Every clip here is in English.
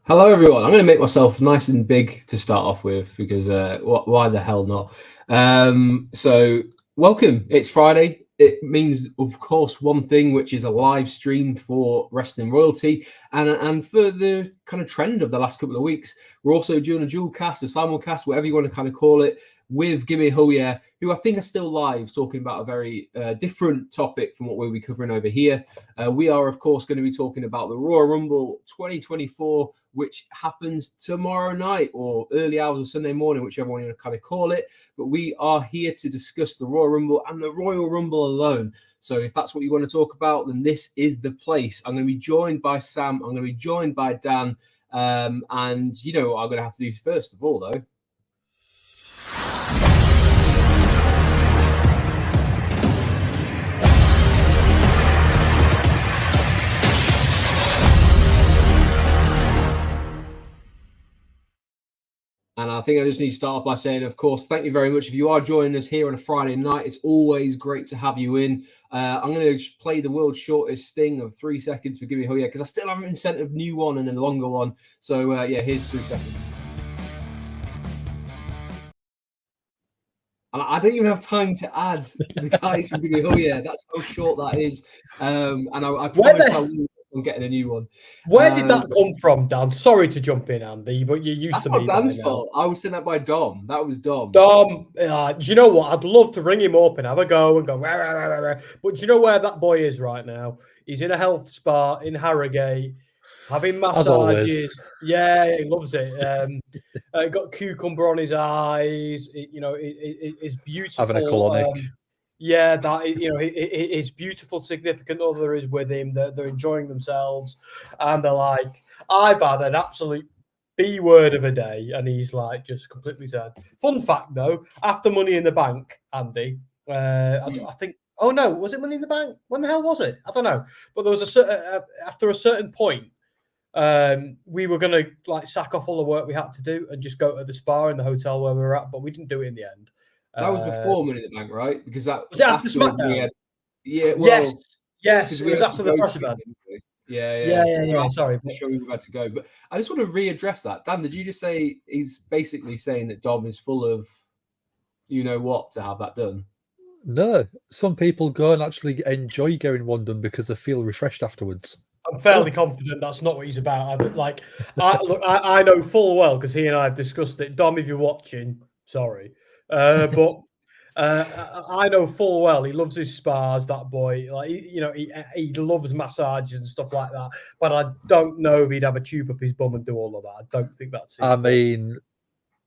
Hello, everyone. I'm going to make myself nice and big to start off with because why the hell not? So, welcome. It's Friday. It means, of course, one thing, which is a live stream for Wrestling Royalty. And for the kind of trend of the last couple of weeks, we're also doing a dual cast, a simulcast, whatever you want to kind of call it, with Gimme Who Yeah, who I think are still live, talking about a very different topic from what we'll be covering over here. We are, of course, going to be talking about the Royal Rumble 2024, which happens tomorrow night or early hours of Sunday morning, whichever one you kind of call it. But we are here to discuss the Royal Rumble and the Royal Rumble alone. So if that's what you want to talk about, then this is the place. I'm going to be joined by Sam. I'm going to be joined by Dan. And you know what I'm going to have to do first of all, though. And I think I just need to start off by saying, of course, thank you very much. If you are joining us here on a Friday night, it's always great to have you in. I'm going to play the world's shortest sting of 3 seconds for Gimme Who Yeah, because I still haven't been sent a new one and a longer one. So, yeah, here's 3 seconds. And I don't even have time to add the guys from Gimme Who Yeah. That's how short that is. And I promise I'm getting a new one. Where did that come from, Dan? Sorry to jump in, Andy, but you used to be. That's not Dan's fault. I was sent that by Dom. That was Dom. Dom, do you know what? I'd love to ring him up and have a go and go, rah, rah, rah, rah. But do you know where that boy is right now? He's in a health spa in Harrogate, having massages. Yeah, he loves it. Got cucumber on his eyes. It's beautiful. Having a colonic. Yeah, that his beautiful significant other is with him. They're enjoying themselves, and they're like, "I've had an absolute B word of a day," and he's like, just completely sad. Fun fact, though, after Money in the Bank, Andy, I think. Oh no, was it Money in the Bank? When the hell was it? I don't know. But there was after a certain point, we were going to sack off all the work we had to do and just go to the spa in the hotel where we were at, but we didn't do it in the end. That was before Money in the Bank, right? Because that was after SmackDown. Yes, it was after the press event. Yeah. Sorry, I'm sure we had to go, but I just want to readdress that. Dan, did you just say he's basically saying that Dom is full of, you know what, to have that done? No, some people go and actually enjoy going one done because they feel refreshed afterwards. I'm fairly confident that's not what he's about. I know full well because he and I have discussed it. Dom, if you're watching, sorry. But I know full well he loves his spas. That boy, he loves massages and stuff like that. But I don't know if he'd have a tube up his bum and do all of that. I don't think that's. I mean,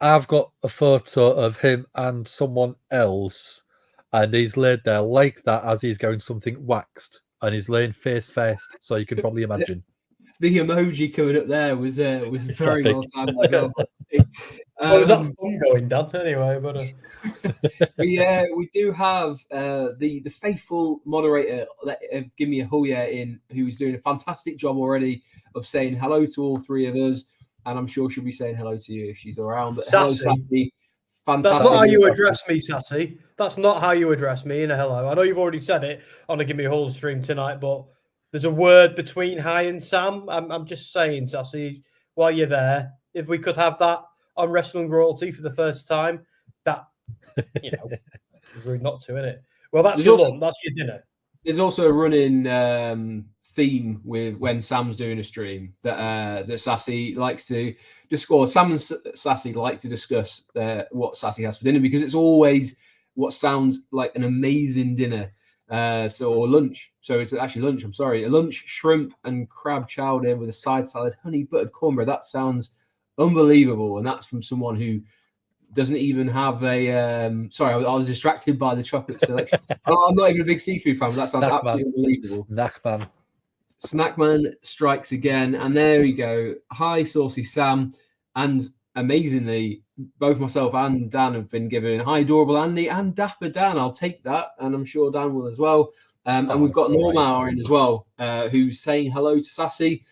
I've got a photo of him and someone else, and he's laid there like that as he's going something waxed, and he's laying face first, so you can probably imagine. The emoji coming up there was very well timed as well. Was that fun going, Dan? Anyway, but we do have the faithful moderator of Give Me a Who Yeah who's doing a fantastic job already of saying hello to all three of us, and I'm sure she'll be saying hello to you if she's around. But hello, Sassy. Fantastic. That's not how you address me, Sassy. That's not how you address me in a hello. I know you've already said it on a Give Me a Whole stream tonight, but there's a word between hi and Sam. I'm just saying, Sassy, while you're there, if we could have that on Wrestling Royalty for the first time, that, is rude not to, innit? Well, that's your lunch. That's your dinner. There's also a running theme with when Sam's doing a stream that Sassy likes to discuss. Sam and Sassy like to discuss what Sassy has for dinner because it's always what sounds like an amazing dinner. Or lunch. So it's actually lunch. I'm sorry. A lunch, shrimp and crab chowder with a side salad, honey buttered cornbread. That sounds unbelievable. And that's from someone who doesn't even have a. Sorry, I was distracted by the chocolate selection. I'm not even a big seafood fan, but that sounds absolutely unbelievable. Snackman strikes again. And there we go. Hi, Saucy Sam. And amazingly, both myself and Dan have been given hi, Adorable Andy and Dapper Dan. I'll take that, and I'm sure Dan will as well. And we've got Norma in as well, who's saying hello to Sassy.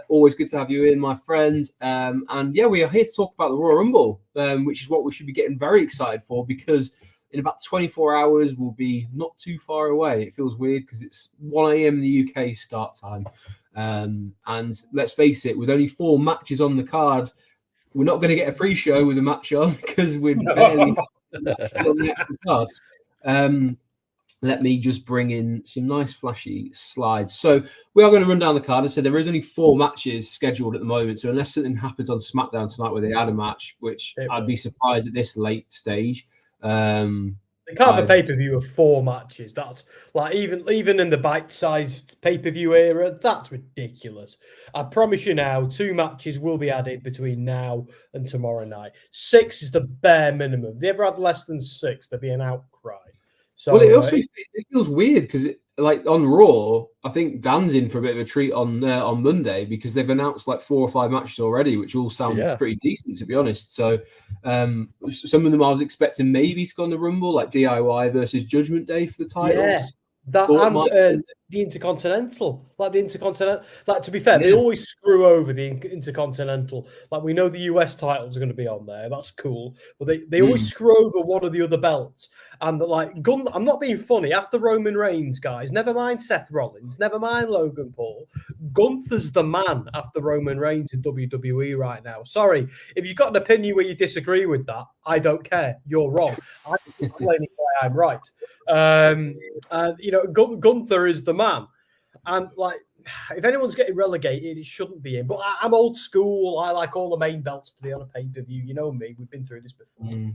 Always good to have you in, my friend. And yeah, we are here to talk about the Royal Rumble, which is what we should be getting very excited for because in about 24 hours we'll be not too far away. It feels weird because it's 1 a.m. in the UK start time. And let's face it, with only 4 matches on the card, we're not going to get a pre-show with a match on because we're barely on the actual card. Let me just bring in some nice flashy slides. So we are going to run down the card. I said there is only 4 matches scheduled at the moment. So unless something happens on SmackDown tonight where they add a match, which I'd be surprised at this late stage. They can't have a pay-per-view of 4 matches. That's like even in the bite-sized pay-per-view era, that's ridiculous. I promise you now, 2 matches will be added between now and tomorrow night. 6 is the bare minimum. If they ever had less than 6, there'd be an outcry. So, well, it feels weird because, like on Raw, I think Dan's in for a bit of a treat on Monday because they've announced like 4 or 5 matches already, which all sound pretty decent, to be honest. So, some of them I was expecting maybe to go on the Rumble, like DIY versus Judgment Day for the titles. Yeah, that and the Intercontinental, Like, to be fair, they always screw over the Intercontinental. Like, we know the US titles are going to be on there. That's cool. But they always screw over one of the other belts. And I'm not being funny. After Roman Reigns, guys, never mind Seth Rollins, never mind Logan Paul. Gunther's the man after Roman Reigns in WWE right now. Sorry, if you've got an opinion where you disagree with that, I don't care. You're wrong. I'm explaining why I'm right. Gunther is the man. And like, if anyone's getting relegated, it shouldn't be him. But I'm old school. I like all the main belts to be on a pay-per-view. You know me. We've been through this before.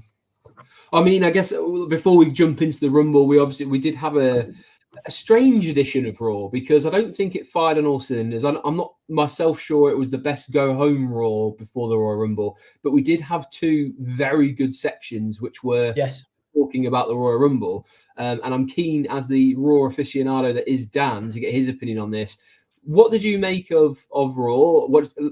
I mean, I guess before we jump into the Rumble, we did have a strange edition of Raw because I don't think it fired on all cylinders. I'm not myself sure it was the best go-home Raw before the Royal Rumble, but we did have 2 very good sections which were talking about the Royal Rumble. And I'm keen, as the Raw aficionado that is Dan, to get his opinion on this. What did you make of Raw?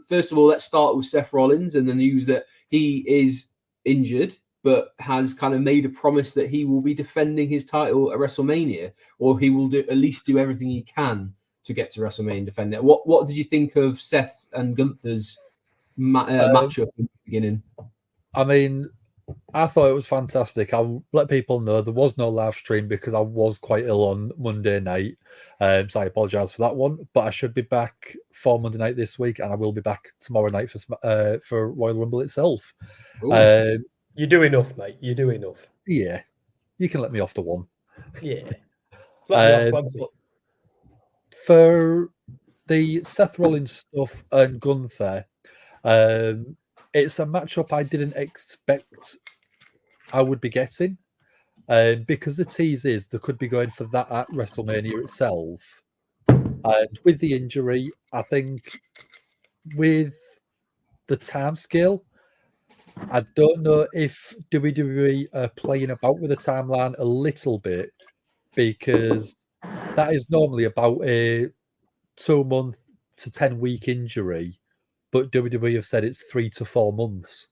First of all, let's start with Seth Rollins and the news that he is injured, but has kind of made a promise that he will be defending his title at WrestleMania, or he will at least do everything he can to get to WrestleMania and defend it. What did you think of Seth and Gunther's matchup in the beginning? I mean, I thought it was fantastic. I'll let people know there was no live stream because I was quite ill on Monday night. So I apologise for that one. But I should be back for Monday night this week, and I will be back tomorrow night for Royal Rumble itself. You do enough, mate. You do enough. Yeah. You can let me off to 1. Yeah. Let me off 20. For the Seth Rollins stuff and Gunther, it's a matchup I didn't expect I would be getting, because the tease is they could be going for that at WrestleMania itself. And with the injury, I think with the timescale, I don't know if WWE are playing about with the timeline a little bit, because that is normally about a 2-month to 10-week injury, but WWE have said it's 3 to 4 months.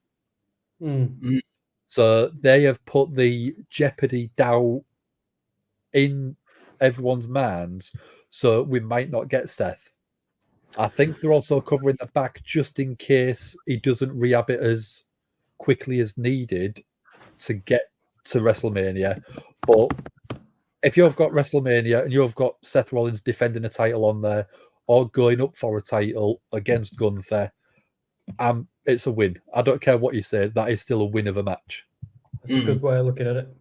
So they have put the jeopardy doubt in everyone's minds, so we might not get Seth. I think they're also covering the back just in case he doesn't rehab it as quickly as needed to get to WrestleMania. But if you've got WrestleMania and you've got Seth Rollins defending a title on there or going up for a title against Gunther, it's a win. I don't care what you say. That is still a win of a match. That's a good way of looking at it.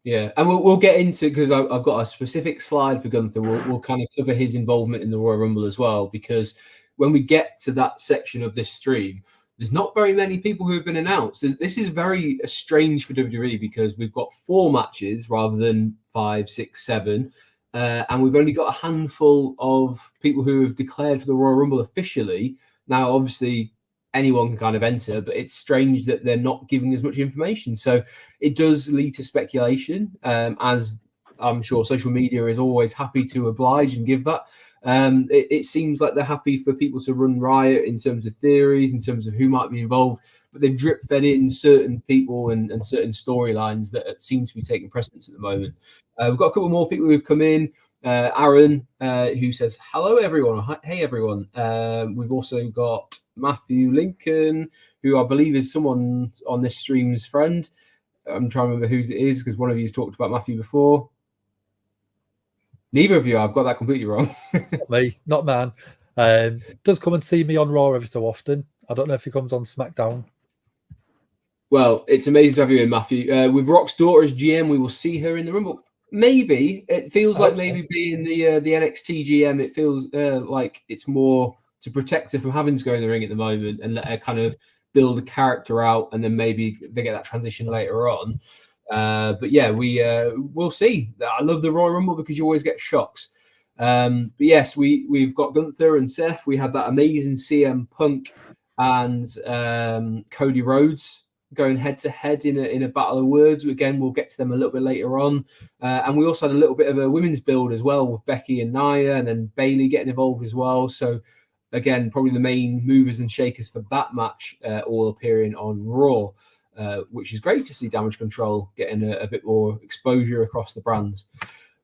Yeah, and we'll get into, because I've got a specific slide for Gunther. We'll kind of cover his involvement in the Royal Rumble as well, because when we get to that section of this stream, there's not very many people who have been announced. This is very strange for WWE because we've got 4 matches rather than 5, 6, 7. And we've only got a handful of people who have declared for the Royal Rumble officially. Now, obviously, anyone can kind of enter, but it's strange that they're not giving as much information. So it does lead to speculation, as I'm sure social media is always happy to oblige and give that. It seems like they're happy for people to run riot in terms of theories, in terms of who might be involved, but they've drip fed in certain people and certain storylines that seem to be taking precedence at the moment. We've got a couple more people who've come in. Aaron, who says, hello, everyone. Hey, everyone. We've also got Matthew Lincoln, who I believe is someone on this stream's friend. I'm trying to remember whose it is, because one of you has talked about Matthew before. Neither of you. I've got that completely wrong. Me, not man. Does come and see me on Raw every so often. I don't know if he comes on SmackDown. Well, it's amazing to have you in, Matthew. With Rock's daughter as GM, we will see her in the Rumble. Maybe it feels like maybe being the NXT GM, it feels like it's more to protect her from having to go in the ring at the moment and let her kind of build a character out, and then maybe they get that transition later on. But yeah, we'll see. I love the Royal Rumble because you always get shocks. But yes, we've got Gunther and Seth. We had that amazing CM Punk and Cody Rhodes going head to head in a battle of words. Again, we'll get to them a little bit later on. And we also had a little bit of a women's build as well with Becky and Nia, and then Bayley getting involved as well. So again, probably the main movers and shakers for that match all appearing on Raw, which is great to see Damage Control getting a bit more exposure across the brands.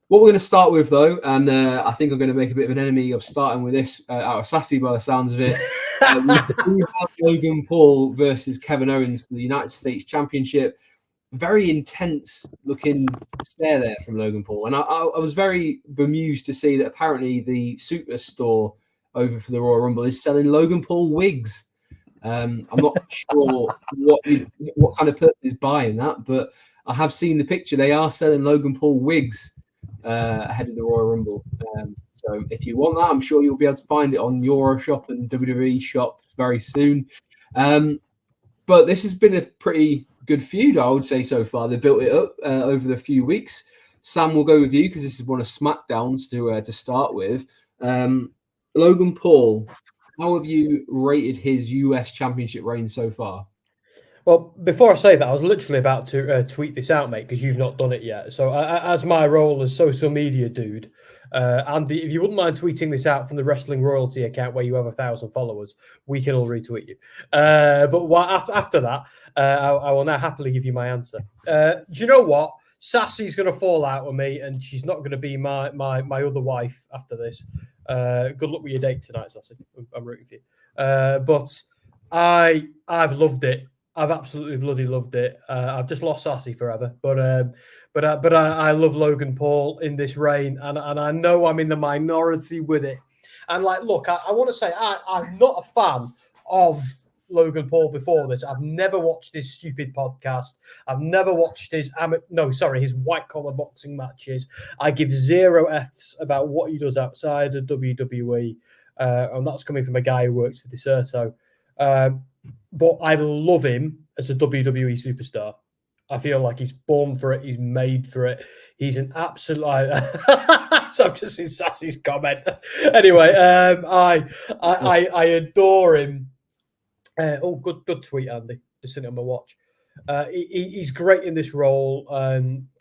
What we're going to start with, though, and I think I'm going to make a bit of an enemy of starting with this out of Sassy by the sounds of it. We have Logan Paul versus Kevin Owens for the United States Championship. Very intense looking stare there from Logan Paul. And I was very bemused to see that apparently the Superstore over for the Royal Rumble is selling Logan Paul wigs. I'm not sure what kind of person is buying that, but I have seen the picture. They are selling Logan Paul wigs ahead of the Royal Rumble. So if you want that, I'm sure you'll be able to find it on Euroshop and WWE Shop very soon. But this has been a pretty good feud, I would say, so far. They built it up over the few weeks. Sam, will go with you because this is one of SmackDown's to start with. Logan Paul, how have you rated his US Championship reign so far? Well, before I say that, I was literally about to tweet this out, mate, because you've not done it yet. So as my role as social media dude, Andy, if you wouldn't mind tweeting this out from the Wrestling Royalty account where you have 1,000 followers, we can all retweet you. But after that, I will now happily give you my answer. Do you know what? Sassy's going to fall out with me, and she's not going to be my other wife after this. Good luck with your date tonight, Sassy. I'm rooting for you. But I've loved it. I've absolutely bloody loved it. I've just lost Sassy forever, but I love Logan Paul in this reign, and I know I'm in the minority with it. And like, look, I want to say I'm not a fan of Logan Paul before this. I've never watched his stupid podcast. I've never watched his white collar boxing matches. I give 0 Fs about what he does outside of WWE, and that's coming from a guy who works for Deserto. But I love him as a WWE superstar. I feel like he's born for it. He's made for it. He's an absolute. So I've just seen Sassy's comment. Anyway, I adore him. Good tweet, Andy. Just sitting on my watch. He's great in this role.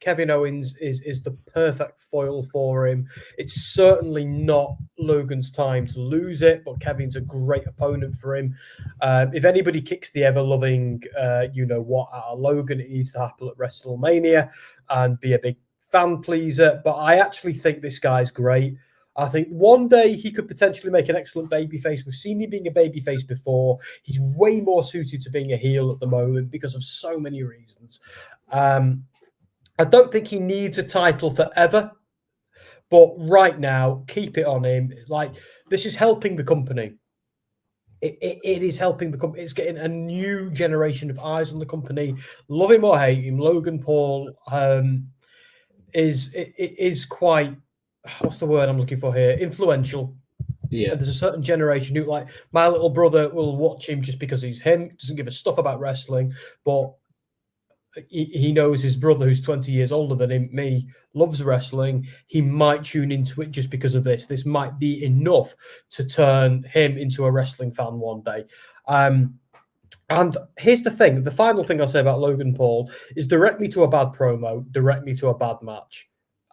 Kevin Owens is the perfect foil for him. It's certainly not Logan's time to lose it, but Kevin's a great opponent for him. If anybody kicks the ever-loving, out of Logan, it needs to happen at WrestleMania and be a big fan pleaser. But I actually think this guy's great. I think one day he could potentially make an excellent babyface. We've seen him being a babyface before. He's way more suited to being a heel at the moment because of so many reasons. I don't think he needs a title forever, but right now, keep it on him. Like, this is helping the company. It is helping the company. It's getting a new generation of eyes on the company. Love him or hate him, Logan Paul is quite... what's the word I'm looking for here? Influential. Yeah. And there's a certain generation who, like, my little brother will watch him just because he's him, doesn't give a stuff about wrestling, but he knows his brother, who's 20 years older than him, me, loves wrestling. He might tune into it just because of this. This might be enough to turn him into a wrestling fan one day. And here's the thing. The final thing I'll say about Logan Paul is direct me to a bad promo, direct me to a bad match.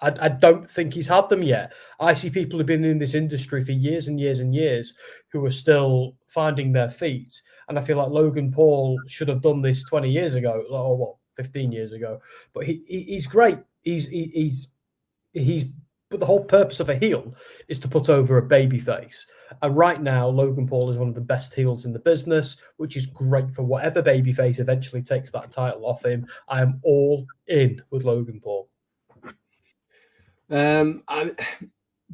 I don't think he's had them yet. I see people who've been in this industry for years and years and years who are still finding their feet. And I feel like Logan Paul should have done this 20 years ago, or 15 years ago. But he's great. But the whole purpose of a heel is to put over a baby face. And right now, Logan Paul is one of the best heels in the business, which is great for whatever baby face eventually takes that title off him. I am all in with Logan Paul.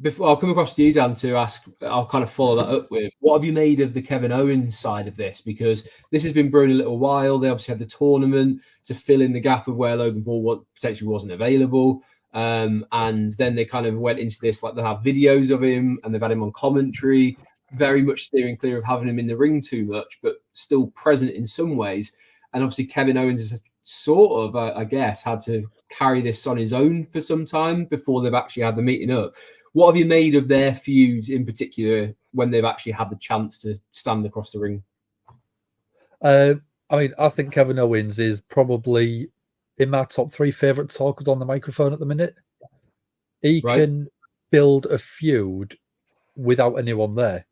before I'll come across to you, Dan, to ask, I'll kind of follow that up with, what have you made of the Kevin Owens side of this? Because this has been brewing a little while. They obviously had the tournament to fill in the gap of where Logan Paul potentially wasn't available. And then they kind of went into this, like they have videos of him and they've had him on commentary, very much steering clear of having him in the ring too much, but still present in some ways. And obviously Kevin Owens has sort of, I guess, had to carry this on his own for some time before they've actually had the meeting up. What have you made of their feud in particular when they've actually had the chance to stand across the ring? I mean, I think Kevin Owens is probably in my top 3 favourite talkers on the microphone at the minute. He can build a feud without anyone there.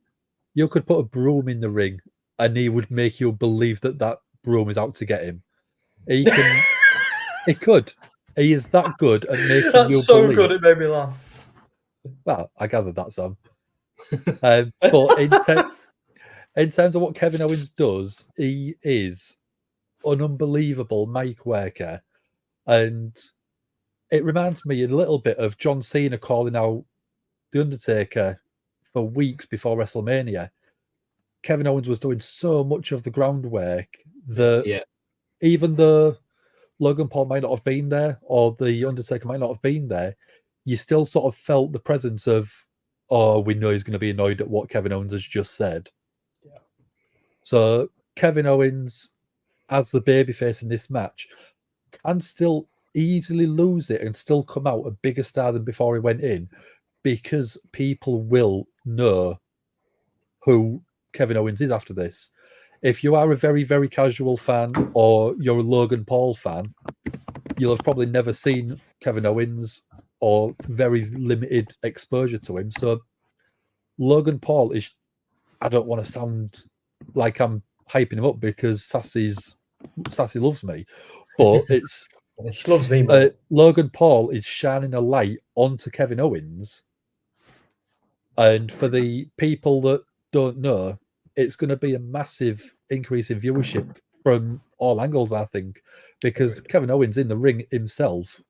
You could put a broom in the ring and he would make you believe that that broom is out to get him. He can. He could. He is that good at making That's you so believe. good, it made me laugh. Well, I gathered that, Sam. But in terms of what Kevin Owens does, he is an unbelievable mic worker. And it reminds me a little bit of John Cena calling out The Undertaker for weeks before WrestleMania. Kevin Owens was doing so much of the groundwork that even though Logan Paul might not have been there or The Undertaker might not have been there, you still sort of felt the presence of, oh, we know he's going to be annoyed at what Kevin Owens has just said. Yeah. So Kevin Owens, as the babyface in this match, can still easily lose it and still come out a bigger star than before he went in, because people will know who Kevin Owens is after this. If you are a very, very casual fan or you're a Logan Paul fan, you'll have probably never seen Kevin Owens or very limited exposure to him. So Logan Paul is, I don't want to sound like I'm hyping him up because Sassy loves me, but it's she loves me more. Logan Paul is shining a light onto Kevin Owens. And for the people that don't know, it's going to be a massive increase in viewership from all angles, I think, because Kevin Owens in the ring himself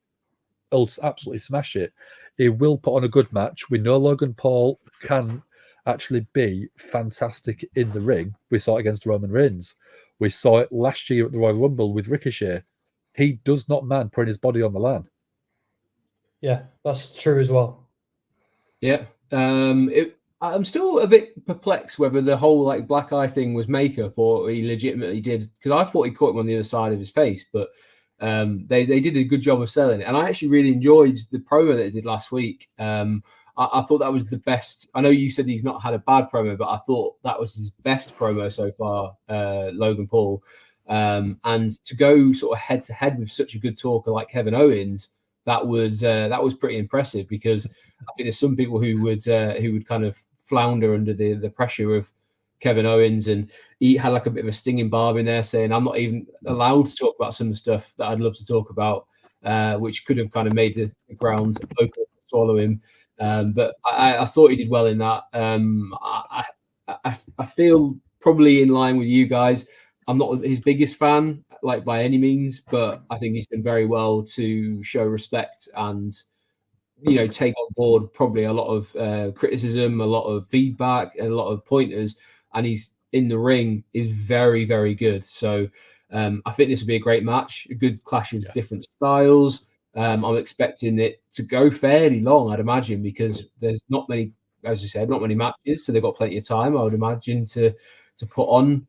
will absolutely smash it. He will put on a good match. We know Logan Paul can actually be fantastic in the ring. We saw it against Roman Reigns. We saw it last year at the Royal Rumble with Ricochet. He does not mind putting his body on the line. Yeah, that's true as well. Yeah. I'm still a bit perplexed whether the whole like black eye thing was makeup or he legitimately did, because I thought he caught him on the other side of his face, but they did a good job of selling it. And I actually really enjoyed the promo that he did last week. I thought that was the best. I know you said he's not had a bad promo, but I thought that was his best promo so far, Logan Paul. And to go sort of head to head with such a good talker like Kevin Owens, that was pretty impressive, because I think there's some people who would kind of flounder under the pressure of Kevin Owens, and he had like a bit of a stinging barb in there saying, I'm not even allowed to talk about some stuff that I'd love to talk about, which could have kind of made the ground open to swallow him. But I thought he did well in that. I feel probably in line with you guys. I'm not his biggest fan, like by any means, but I think he's done very well to show respect and, you know, take on board probably a lot of criticism, a lot of feedback, and a lot of pointers. And he's in the ring is very, very good. So I think this will be a great match, a good clash of different styles. I'm expecting it to go fairly long, I'd imagine, because there's not many, as you said, not many matches, so they've got plenty of time, I would imagine, to put on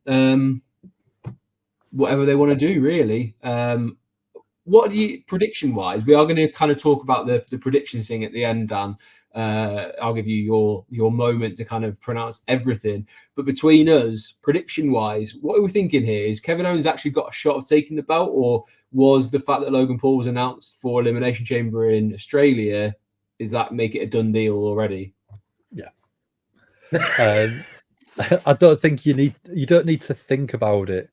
whatever they want to do, really. What do you, prediction wise, we are going to kind of talk about the predictions thing at the end, Dan. I'll give you your moment to kind of pronounce everything. But between us, prediction wise, what are we thinking here? Is Kevin Owens actually got a shot of taking the belt, or was the fact that Logan Paul was announced for Elimination Chamber in Australia, is that make it a done deal already? Yeah. I don't think you don't need to think about it.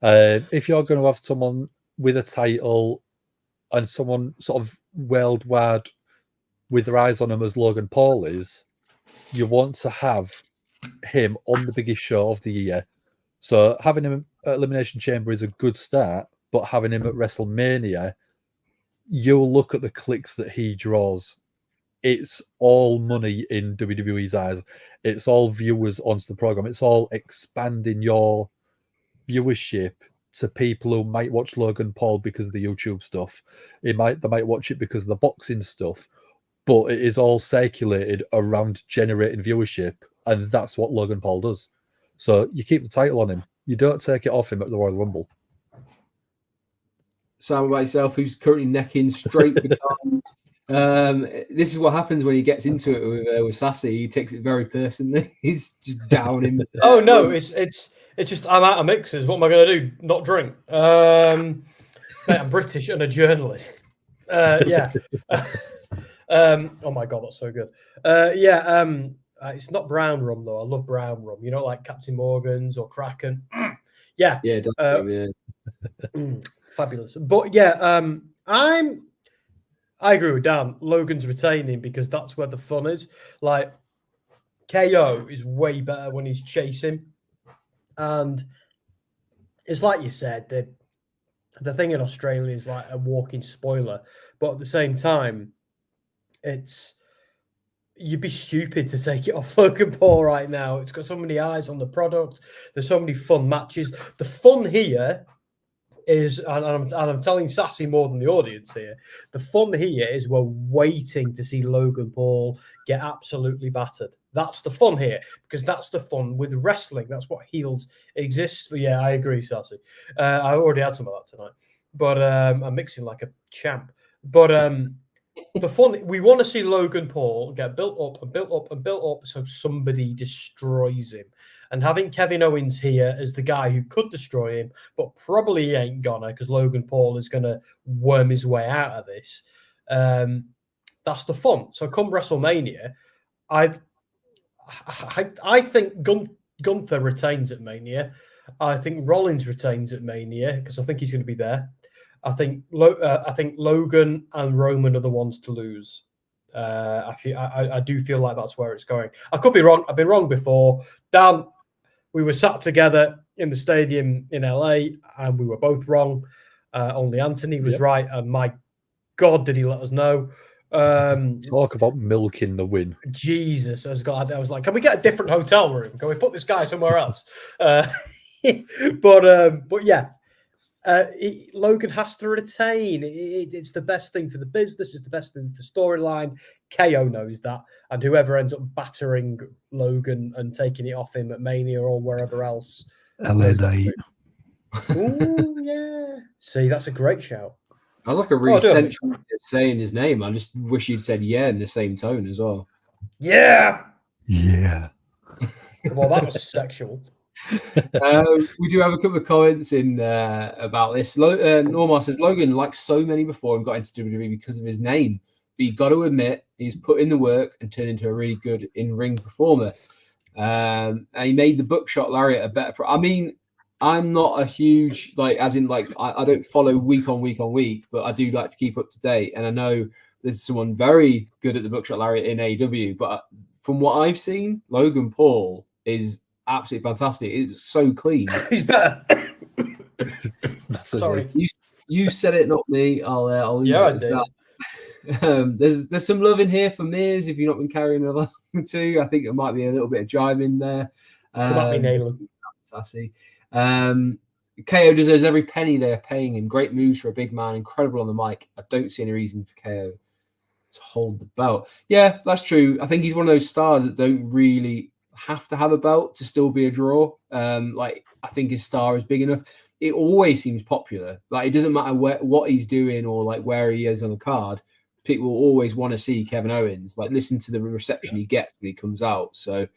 If you're going to have someone with a title and someone sort of worldwide with their eyes on him as Logan Paul is, you want to have him on the biggest show of the year. So having him at Elimination Chamber is a good start, but having him at WrestleMania, you'll look at the clicks that he draws. it's all money in WWE's eyes. It's all viewers onto the program. It's all expanding your viewership to people who might watch Logan Paul because of the YouTube stuff. They might watch it because of the boxing stuff, but it is all circulated around generating viewership, and that's what Logan Paul does. So you keep the title on him. You don't take it off him at the Royal Rumble. Sam about yourself, who's currently necking straight behind. This is what happens when he gets into it with Sassy. He takes it very personally. He's just down him. Oh no, it's just I'm out of mixers. What am I going to do? Not drink? Mate, I'm British and a journalist. Yeah. Oh my god, that's so good. It's not brown rum though. I love brown rum. You know, like Captain Morgan's or Kraken. Yeah. Yeah, definitely, Fabulous. But yeah, I agree with Dan. Logan's retaining because that's where the fun is. Like KO is way better when he's chasing. And it's like you said, the thing in Australia is like a walking spoiler. But at the same time, you'd be stupid to take it off Logan Paul right now. It's got so many eyes on the product. There's so many fun matches. The fun here is, and I'm telling Sassy more than the audience here, the fun here is we're waiting to see Logan Paul get absolutely battered. That's the fun here, because that's the fun with wrestling. That's what heels exist for. Yeah, I agree, Sassy. I already had some of that tonight, but I'm mixing like a champ. But the fun, we want to see Logan Paul get built up and built up and built up so somebody destroys him. And having Kevin Owens here as the guy who could destroy him, but probably ain't gonna, because Logan Paul is gonna worm his way out of this. That's the fun. So come WrestleMania, I think Gunther retains at Mania. I think Rollins retains at Mania because I think he's going to be there. I think Logan and Roman are the ones to lose. I do feel like that's where it's going. I could be wrong. I've been wrong before. Dan, we were sat together in the stadium in LA and we were both wrong. Only Anthony was right. And my God, did he let us know? Talk about milking the win. Jesus, I was like, can we get a different hotel room? Can we put this guy somewhere else? But yeah. Logan has to retain. It's the best thing for the business. It's the best thing for the storyline. KO knows that, and whoever ends up battering Logan and taking it off him at Mania or wherever else. LA Knight. Oh yeah. See, that's a great shout. I was like a really sensual saying his name. I just wish you'd said yeah in the same tone as well. Yeah. Yeah. Well, that was sexual. We do have a couple of comments in about this. Normar says Logan, like so many before him, got into WWE because of his name. But you got to admit he's put in the work and turned into a really good in-ring performer. And he made the buckshot lariat a better. I mean, I'm not a huge I don't follow week on week, but I do like to keep up to date. And I know there's someone very good at the buckshot lariat in AEW. But from what I've seen, Logan Paul is absolutely fantastic. It's so clean. He's better. Sorry, you said it, not me. I'll leave it as that. There's some love in here for Miz if you've not been carrying along too. I think there might be a little bit of jive in there. Come at me, Naylor. Sassy. KO deserves every penny they're paying him. Great moves for a big man. Incredible on the mic. I don't see any reason for KO to hold the belt. Yeah, that's true. I think he's one of those stars that don't really have to have a belt to still be a draw. I think his star is big enough. It always seems popular. Like, it doesn't matter what he's doing or like where he is on the card. People will always want to see Kevin Owens. Like, listen to the reception he gets when he comes out. So,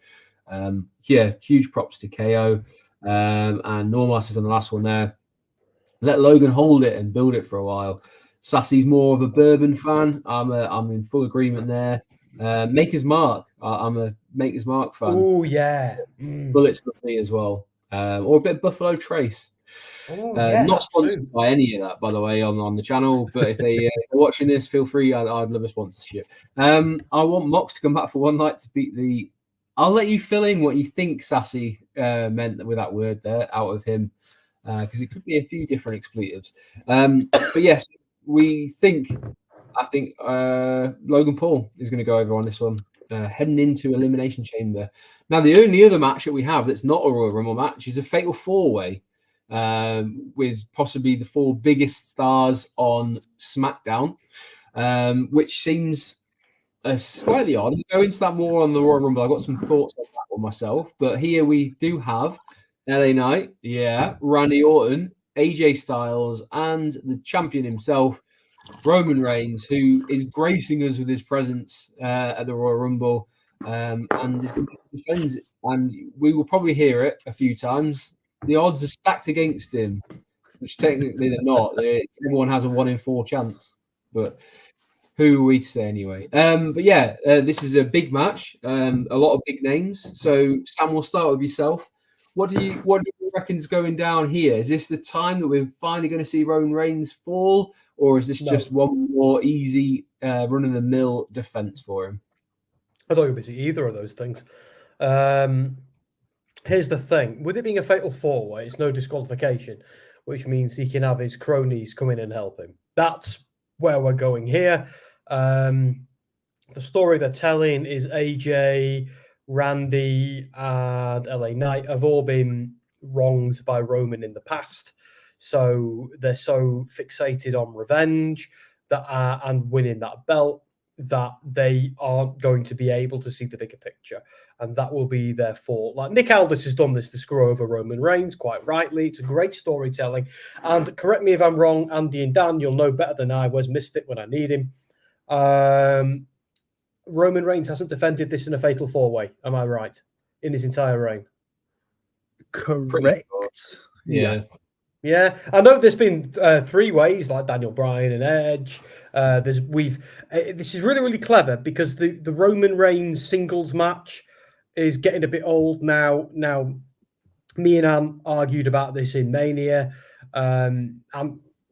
huge props to KO. And Normar says on the last one there, let Logan hold it and build it for a while. Sassy's more of a bourbon fan. I'm in full agreement there. Maker's Mark. I'm a Maker's Mark fan. Oh yeah. Bullets for me as well. Or a bit of Buffalo Trace. Not sponsored by any of that, by the way, on the channel. But if they're watching this, feel free. I'd love a sponsorship. I want Mox to come back for one night to beat the. I'll let you fill in what you think Sassy meant with that word there out of him, because it could be a few different expletives. But yes, we think I think Logan Paul is going to go over on this one, heading into Elimination Chamber. Now, the only other match that we have that's not a Royal Rumble match is a Fatal 4-Way with possibly the 4 biggest stars on SmackDown, which seems slightly odd. I'll go into that more on the Royal Rumble. I've got some thoughts on that one myself. But here we do have LA Knight, Randy Orton, AJ Styles, and the champion himself, Roman Reigns, who is gracing us with his presence at the Royal Rumble, and is going to defend it. And we will probably hear it a few times. The odds are stacked against him, which technically they're not. Everyone has a 1 in 4 chance, but who are we to say anyway? But yeah, this is a big match, a lot of big names. So Sam, we'll start with yourself. What do you reckon is going down here? Is this the time that we're finally going to see Roman Reigns fall, or is this just one more easy run-of-the-mill defense for him? I thought it was either of those things. Here's the thing: with it being a fatal 4-way, it's no disqualification, which means he can have his cronies come in and help him. That's where we're going here. The story they're telling is AJ, Randy, and LA Knight have all been wronged by Roman in the past, so they're so fixated on revenge and winning that belt that they aren't going to be able to see the bigger picture, and that will be their fault. Like Nick Aldis has done this to screw over Roman Reigns, quite rightly. It's a great storytelling, and correct me if I'm wrong, Andy and Dan, you'll know better than I. Where's Misfit when I need him? Roman Reigns hasn't defended this in a fatal 4-way. Am I right? In his entire reign? Correct. Yeah. Yeah, I know there's been 3 ways, like Daniel Bryan and Edge. This is really, really clever because the Roman Reigns singles match is getting a bit old now. Now, me and Anne argued about this in Mania. Anne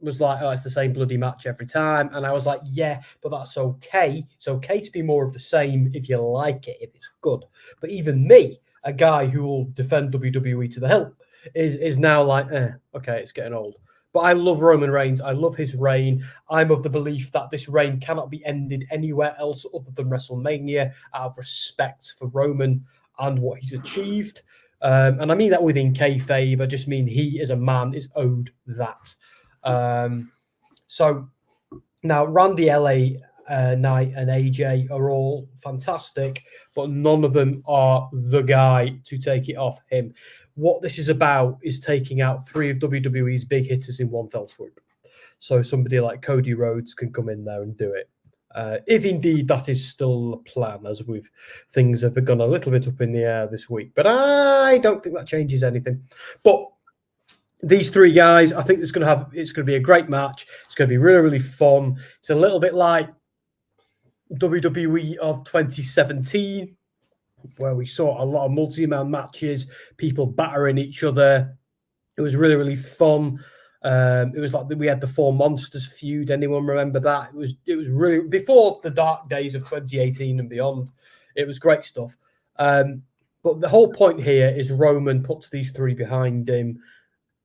was like, "Oh, it's the same bloody match every time," and I was like, "Yeah, but that's okay. It's okay to be more of the same if you like it, if it's good." But even me, a guy who will defend WWE to the hilt, is now like, okay, it's getting old. But I love Roman Reigns. I love his reign. I'm of the belief that this reign cannot be ended anywhere else other than WrestleMania out of respect for Roman and what he's achieved. And I mean that within kayfabe. I just mean he, as a man, is owed that. So now Randy, LA Knight, and AJ are all fantastic, but none of them are the guy to take it off him. What this is about is taking out 3 of WWE's big hitters in one fell swoop. So somebody like Cody Rhodes can come in there and do it. If indeed that is still the plan, as things have begun a little bit up in the air this week. But I don't think that changes anything. But these 3 guys, I think it's going to be a great match. It's going to be really, really fun. It's a little bit like WWE of 2017, where we saw a lot of multi-man matches, people battering each other. It was really, really fun. It was like we had the 4 Monsters feud. Anyone remember that? It was really before the dark days of 2018 and beyond. It was great stuff. But the whole point here is Roman puts these 3 behind him.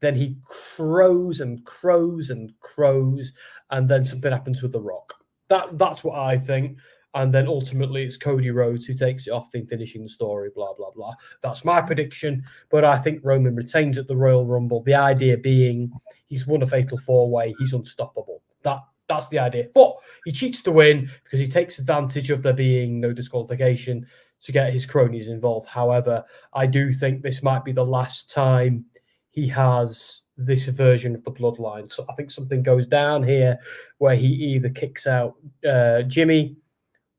Then he crows and crows and crows, and then something happens with The Rock. That's what I think. And then ultimately it's Cody Rhodes who takes it off in finishing the story, blah, blah, blah. That's my prediction. But I think Roman retains at the Royal Rumble. The idea being he's won a fatal 4-way. He's unstoppable. That's the idea. But he cheats to win because he takes advantage of there being no disqualification to get his cronies involved. However, I do think this might be the last time he has this version of the bloodline. So I think something goes down here where he either kicks out Jimmy,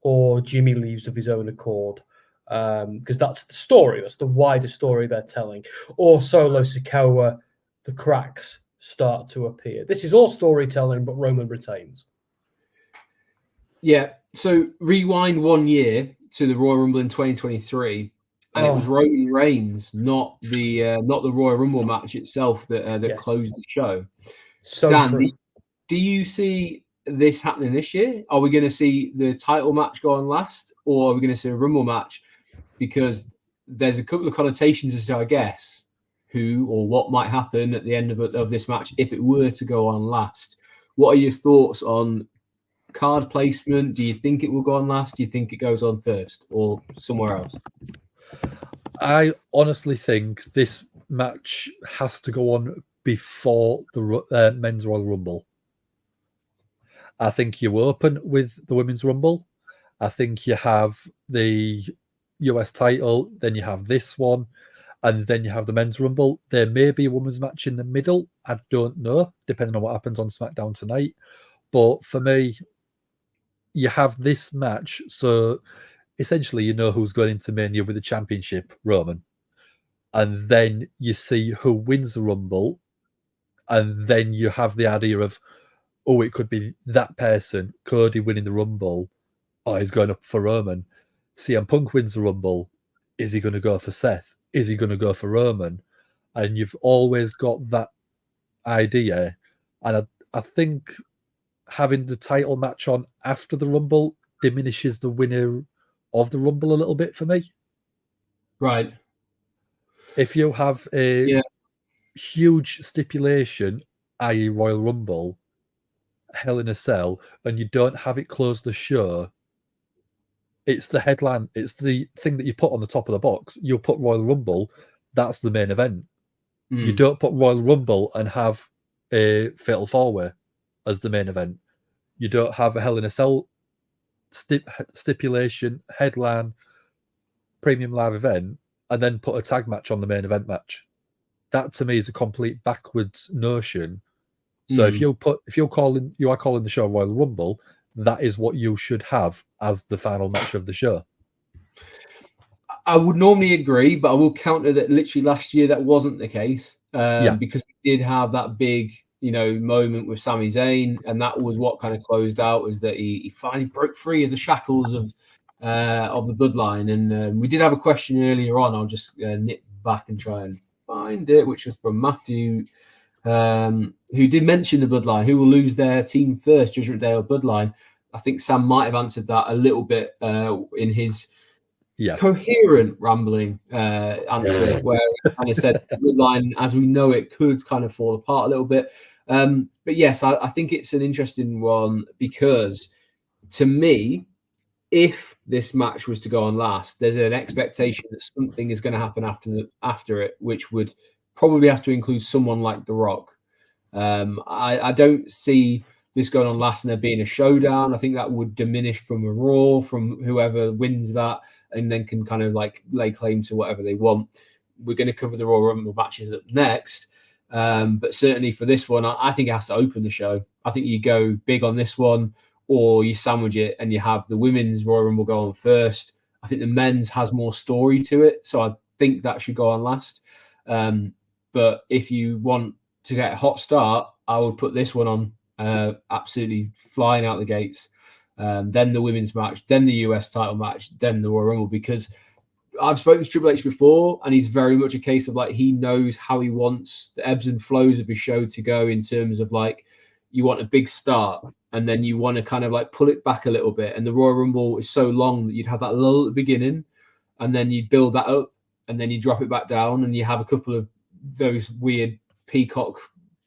or Jimmy leaves of his own accord, because that's the story. That's the wider story they're telling. Or Solo Sikoa, the cracks start to appear. This is all storytelling, but Roman retains. Yeah. So rewind 1 year to the Royal Rumble in 2023, and it was Roman Reigns, not the Royal Rumble match itself that closed the show. So Dan, do you see this happening this year? Are we going to see the title match go on last, or are we going to see a Rumble match? Because there's a couple of connotations as to, I guess, who or what might happen at the end of this match if it were to go on last. What are your thoughts on card placement? Do you think it will go on last? Do you think it goes on first or somewhere else? I honestly think this match has to go on before the men's Royal Rumble. I think you open with the women's Rumble. I think you have the US title, then you have this one, and then you have the men's Rumble. There may be a women's match in the middle. I don't know, depending on what happens on SmackDown tonight. But for me, you have this match. So essentially, you know who's going into Mania with the championship, Roman. And then you see who wins the Rumble. And then you have the idea of, oh, it could be that person, Cody winning the Rumble. Oh, he's going up for Roman. CM Punk wins the Rumble. Is he going to go for Seth? Is he going to go for Roman? And you've always got that idea. And I think having the title match on after the Rumble diminishes the winner of the Rumble a little bit for me. Right. If you have a huge stipulation, i.e. Royal Rumble, Hell in a Cell, and you don't have it close the show, it's the headline, it's the thing that you put on the top of the box. You'll put Royal Rumble, that's the main event. You don't put Royal Rumble and have a Fatal 4-Way as the main event. You don't have a Hell in a Cell stipulation, headline, premium live event, and then put a tag match on the main event match. That to me is a complete backwards notion. So if you are calling the show Royal Rumble, that is what you should have as the final match of the show. I would normally agree, but I will counter that literally last year that wasn't the case because we did have that big, moment with Sami Zayn, and that was what kind of closed out, was that he finally broke free of the shackles of the bloodline. And we did have a question earlier on. I'll just nip back and try and find it, which was from Matthew, who did mention the bloodline, who will lose their team first, Judgment Day or Bloodline. I think Sam might have answered that a little bit in his coherent rambling answer, where he kind of said the bloodline as we know it could kind of fall apart a little bit. But yes, I think it's an interesting one, because to me, if this match was to go on last, there's an expectation that something is going to happen after it, which would probably have to include someone like The Rock. I don't see this going on last and there being a showdown. I think that would diminish from a Raw, from whoever wins that, and then can kind of like lay claim to whatever they want. We're going to cover the Royal Rumble matches up next. But certainly for this one, I think it has to open the show. I think you go big on this one, or you sandwich it and you have the women's Royal Rumble go on first. I think the men's has more story to it, so I think that should go on last. But if you want to get a hot start, I would put this one on absolutely flying out the gates. Then the women's match, then the US title match, then the Royal Rumble, because I've spoken to Triple H before, and he's very much a case of like, he knows how he wants the ebbs and flows of his show to go, in terms of like, you want a big start and then you want to kind of like pull it back a little bit. And the Royal Rumble is so long that you'd have that lull at the beginning, and then you build that up, and then you drop it back down, and you have a couple of those weird peacock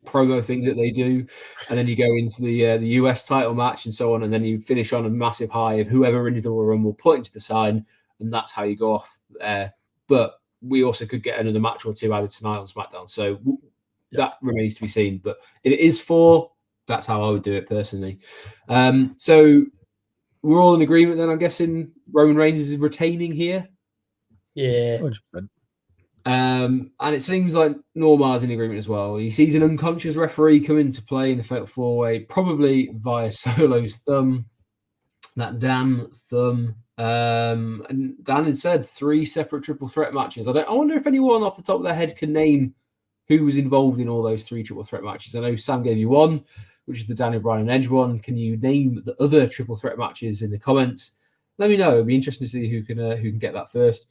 promo things that they do, and then you go into the US title match and so on, and then you finish on a massive high of whoever in the Royal Rumble point to the side, and that's how you go off there. But we also could get another match or two added tonight on SmackDown, so that remains to be seen. But if it is 4, that's how I would do it personally. So we're all in agreement then, I'm guessing Roman Reigns is retaining here. Yeah. 100%. And it seems like Normar's in agreement as well. He sees an unconscious referee come into play in the Fatal 4-Way, probably via Solo's thumb. That damn thumb. And Dan had said 3 separate triple threat matches. I wonder if anyone off the top of their head can name who was involved in all those 3 triple threat matches. I know Sam gave you one, which is the Daniel Bryan and Edge one. Can you name the other triple threat matches in the comments? Let me know. It'd be interesting to see who can get that first.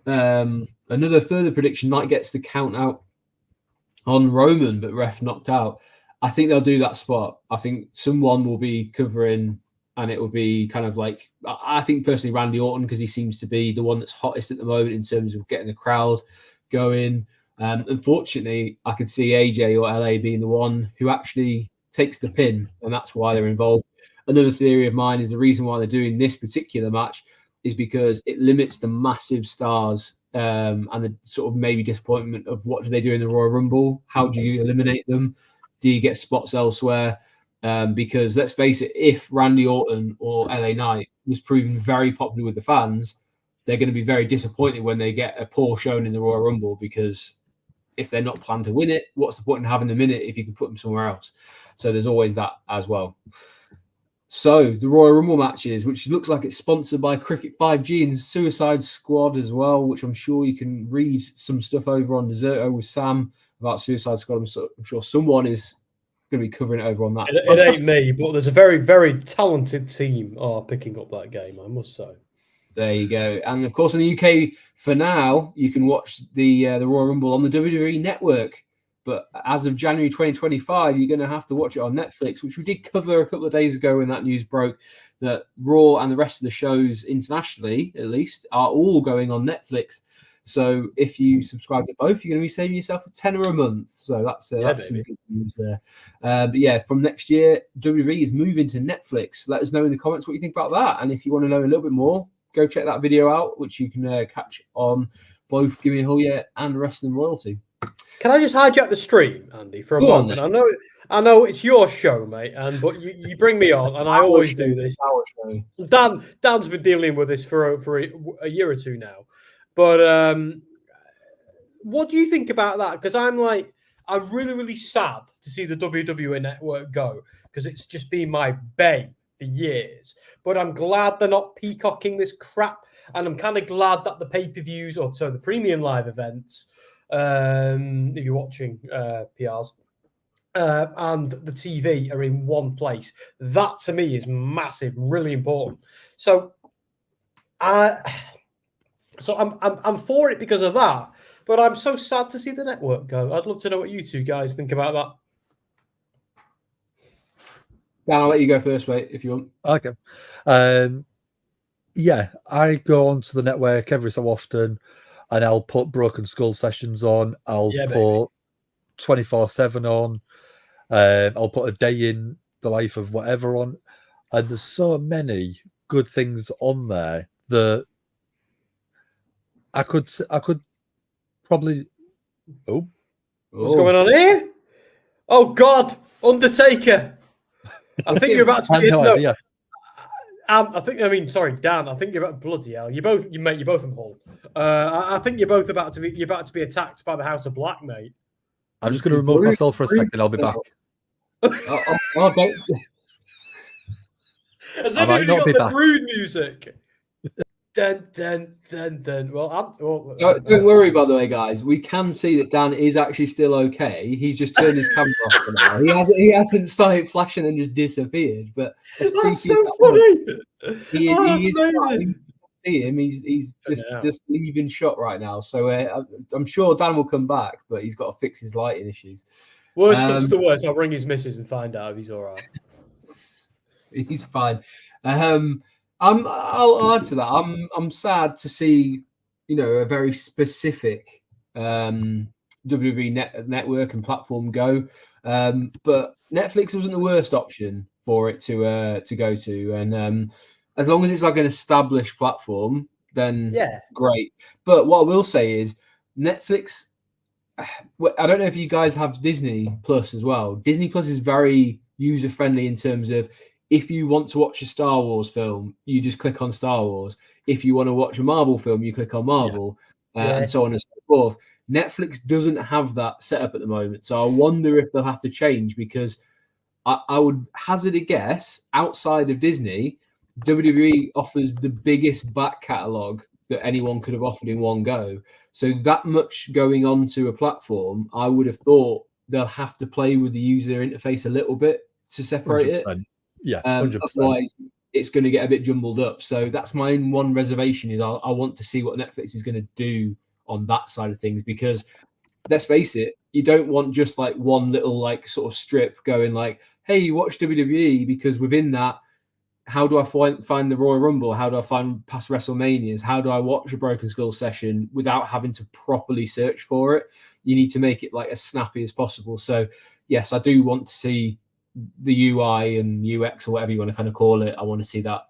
Another further prediction: Knight gets the count out on Roman, but ref knocked out. I think they'll do that spot. I think someone will be covering, and it will be kind of like, I think personally Randy Orton, because he seems to be the one that's hottest at the moment in terms of getting the crowd going. Unfortunately, I could see AJ or LA being the one who actually takes the pin, and that's why they're involved. another theory of mine is the reason why they're doing this particular match is because it limits the massive stars and the sort of maybe disappointment of what do they do in the Royal Rumble? How do you eliminate them? Do you get spots elsewhere? Because let's face it, if Randy Orton or LA Knight was proven very popular with the fans, they're going to be very disappointed when they get a poor showing in the Royal Rumble, because if they're not planned to win it, what's the point in having them in it if you can put them somewhere else? So there's always that as well. So the Royal Rumble matches, which looks like it's sponsored by Cricket 5G and Suicide Squad as well, which I'm sure you can read some stuff over on Deserto with Sam about Suicide Squad. I'm sure someone is going to be covering it over on that. It ain't me, but there's a very, very talented team picking up that game, I must say. There you go. And of course, in the UK, for now, you can watch the Royal Rumble on the WWE Network. But as of January 2025, you're going to have to watch it on Netflix, which we did cover a couple of days ago when that news broke, that Raw and the rest of the shows internationally, at least, are all going on Netflix. So if you subscribe to both, you're going to be saving yourself $10 a month. So that's some good news there. But yeah, from next year, WWE is moving to Netflix. Let us know in the comments what you think about that. And if you want to know a little bit more, go check that video out, which you can catch on both Gimme a Hell Yeah and Wrestling Royalty. Can I just hijack the stream, Andy, for a moment? I know it's your show, mate, but you bring me on, and I always do this. Dan's been dealing with this for a year or two now. But what do you think about that? Because I'm really, really sad to see the WWE Network go, because it's just been my bane for years. But I'm glad they're not peacocking this crap, and I'm kind of glad that the pay-per-views, or so the premium live events, if you're watching PRs, and the TV are in one place. That to me is massive, really important. So, I'm for it because of that. But I'm so sad to see the network go. I'd love to know what you two guys think about that. Dan, I'll let you go first, mate, if you want. Okay. Yeah, I go onto the network every so often, and I'll put Broken Skull sessions on. I'll put 24/7 on. I'll put a day in the life of whatever on. And there's so many good things on there that I could probably. What's going on here? Oh God, Undertaker! I think you're about to be. Sorry, Dan. I think you're about bloody hell. You're both in Hull. I think you're both about to be attacked by the House of Black, mate. I'm just going to remove myself for a second. I'll be back. Has anybody got the Brood music? Dun, dun, dun, dun. Well, don't worry, by the way, guys. We can see that Dan is actually still okay. He's just turned his camera off for now. He hasn't started flashing and just disappeared. But that's so funny. He is fine. See him. He's just leaving shot right now. So I'm sure Dan will come back, but he's got to fix his lighting issues. Worst comes to worst, I'll ring his missus and find out if he's all right. He's fine. I'll add to that. I'm sad to see, a very specific WWE network and platform go, but Netflix wasn't the worst option for it to go to, and as long as it's like an established platform, then great. But what I will say is Netflix. I don't know if you guys have Disney Plus as well. Disney Plus is very user friendly in terms of, if you want to watch a Star Wars film, you just click on Star Wars. If you want to watch a Marvel film, you click on Marvel, and so on and so forth. Netflix doesn't have that set up at the moment. So I wonder if they'll have to change, because I would hazard a guess, outside of Disney, WWE offers the biggest back catalogue that anyone could have offered in one go. So that much going on to a platform, I would have thought they'll have to play with the user interface a little bit to separate 100%. it. Yeah, 100%. Otherwise, it's going to get a bit jumbled up. So that's my one reservation, is I want to see what Netflix is going to do on that side of things, because let's face it, you don't want just like one little like sort of strip going like, hey, you watch WWE, because within that, how do I find the Royal Rumble? How do I find past WrestleManias? How do I watch a Broken Skull session without having to properly search for it? You need to make it like as snappy as possible. So yes, I do want to see the UI and UX or whatever you want to kind of call it. I want to see that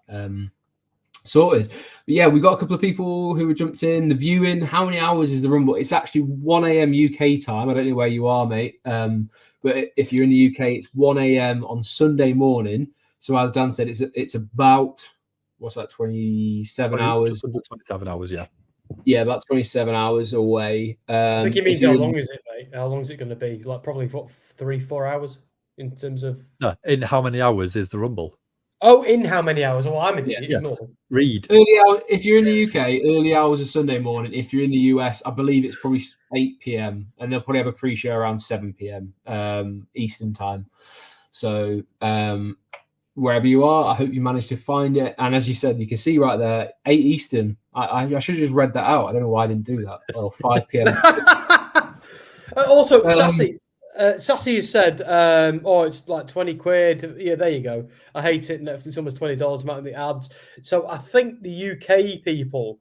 sorted. But yeah, we got a couple of people who were jumped in. The viewing, how many hours is the Rumble? It's actually 1 a.m. UK time. I don't know where you are, mate. But if you're in the UK, it's 1 a.m. on Sunday morning. So as Dan said, it's about, what's that, 27 hours? Just under 27 hours, yeah. Yeah, about 27 hours away. I think it means how long is it, mate? How long is it going to be? Like probably what, 3-4 hours in terms of. No, in how many hours is the Rumble? Oh, in how many hours? Well, I'm an idiot. Yes. Ignore. Read. Early hour, if you're in the UK, early hours of Sunday morning. If you're in the US, I believe it's probably 8 p.m. and they'll probably have a pre-show around 7 p.m. Eastern time. So wherever you are, I hope you managed to find it. And as you said, you can see right there, 8 Eastern. I should have just read that out. I don't know why I didn't do that. Well, 5 p.m. Also, Sassy has said, oh, it's like 20 quid. Yeah, there you go. I hate it. Netflix almost $20 amount of the ads. So I think the UK people,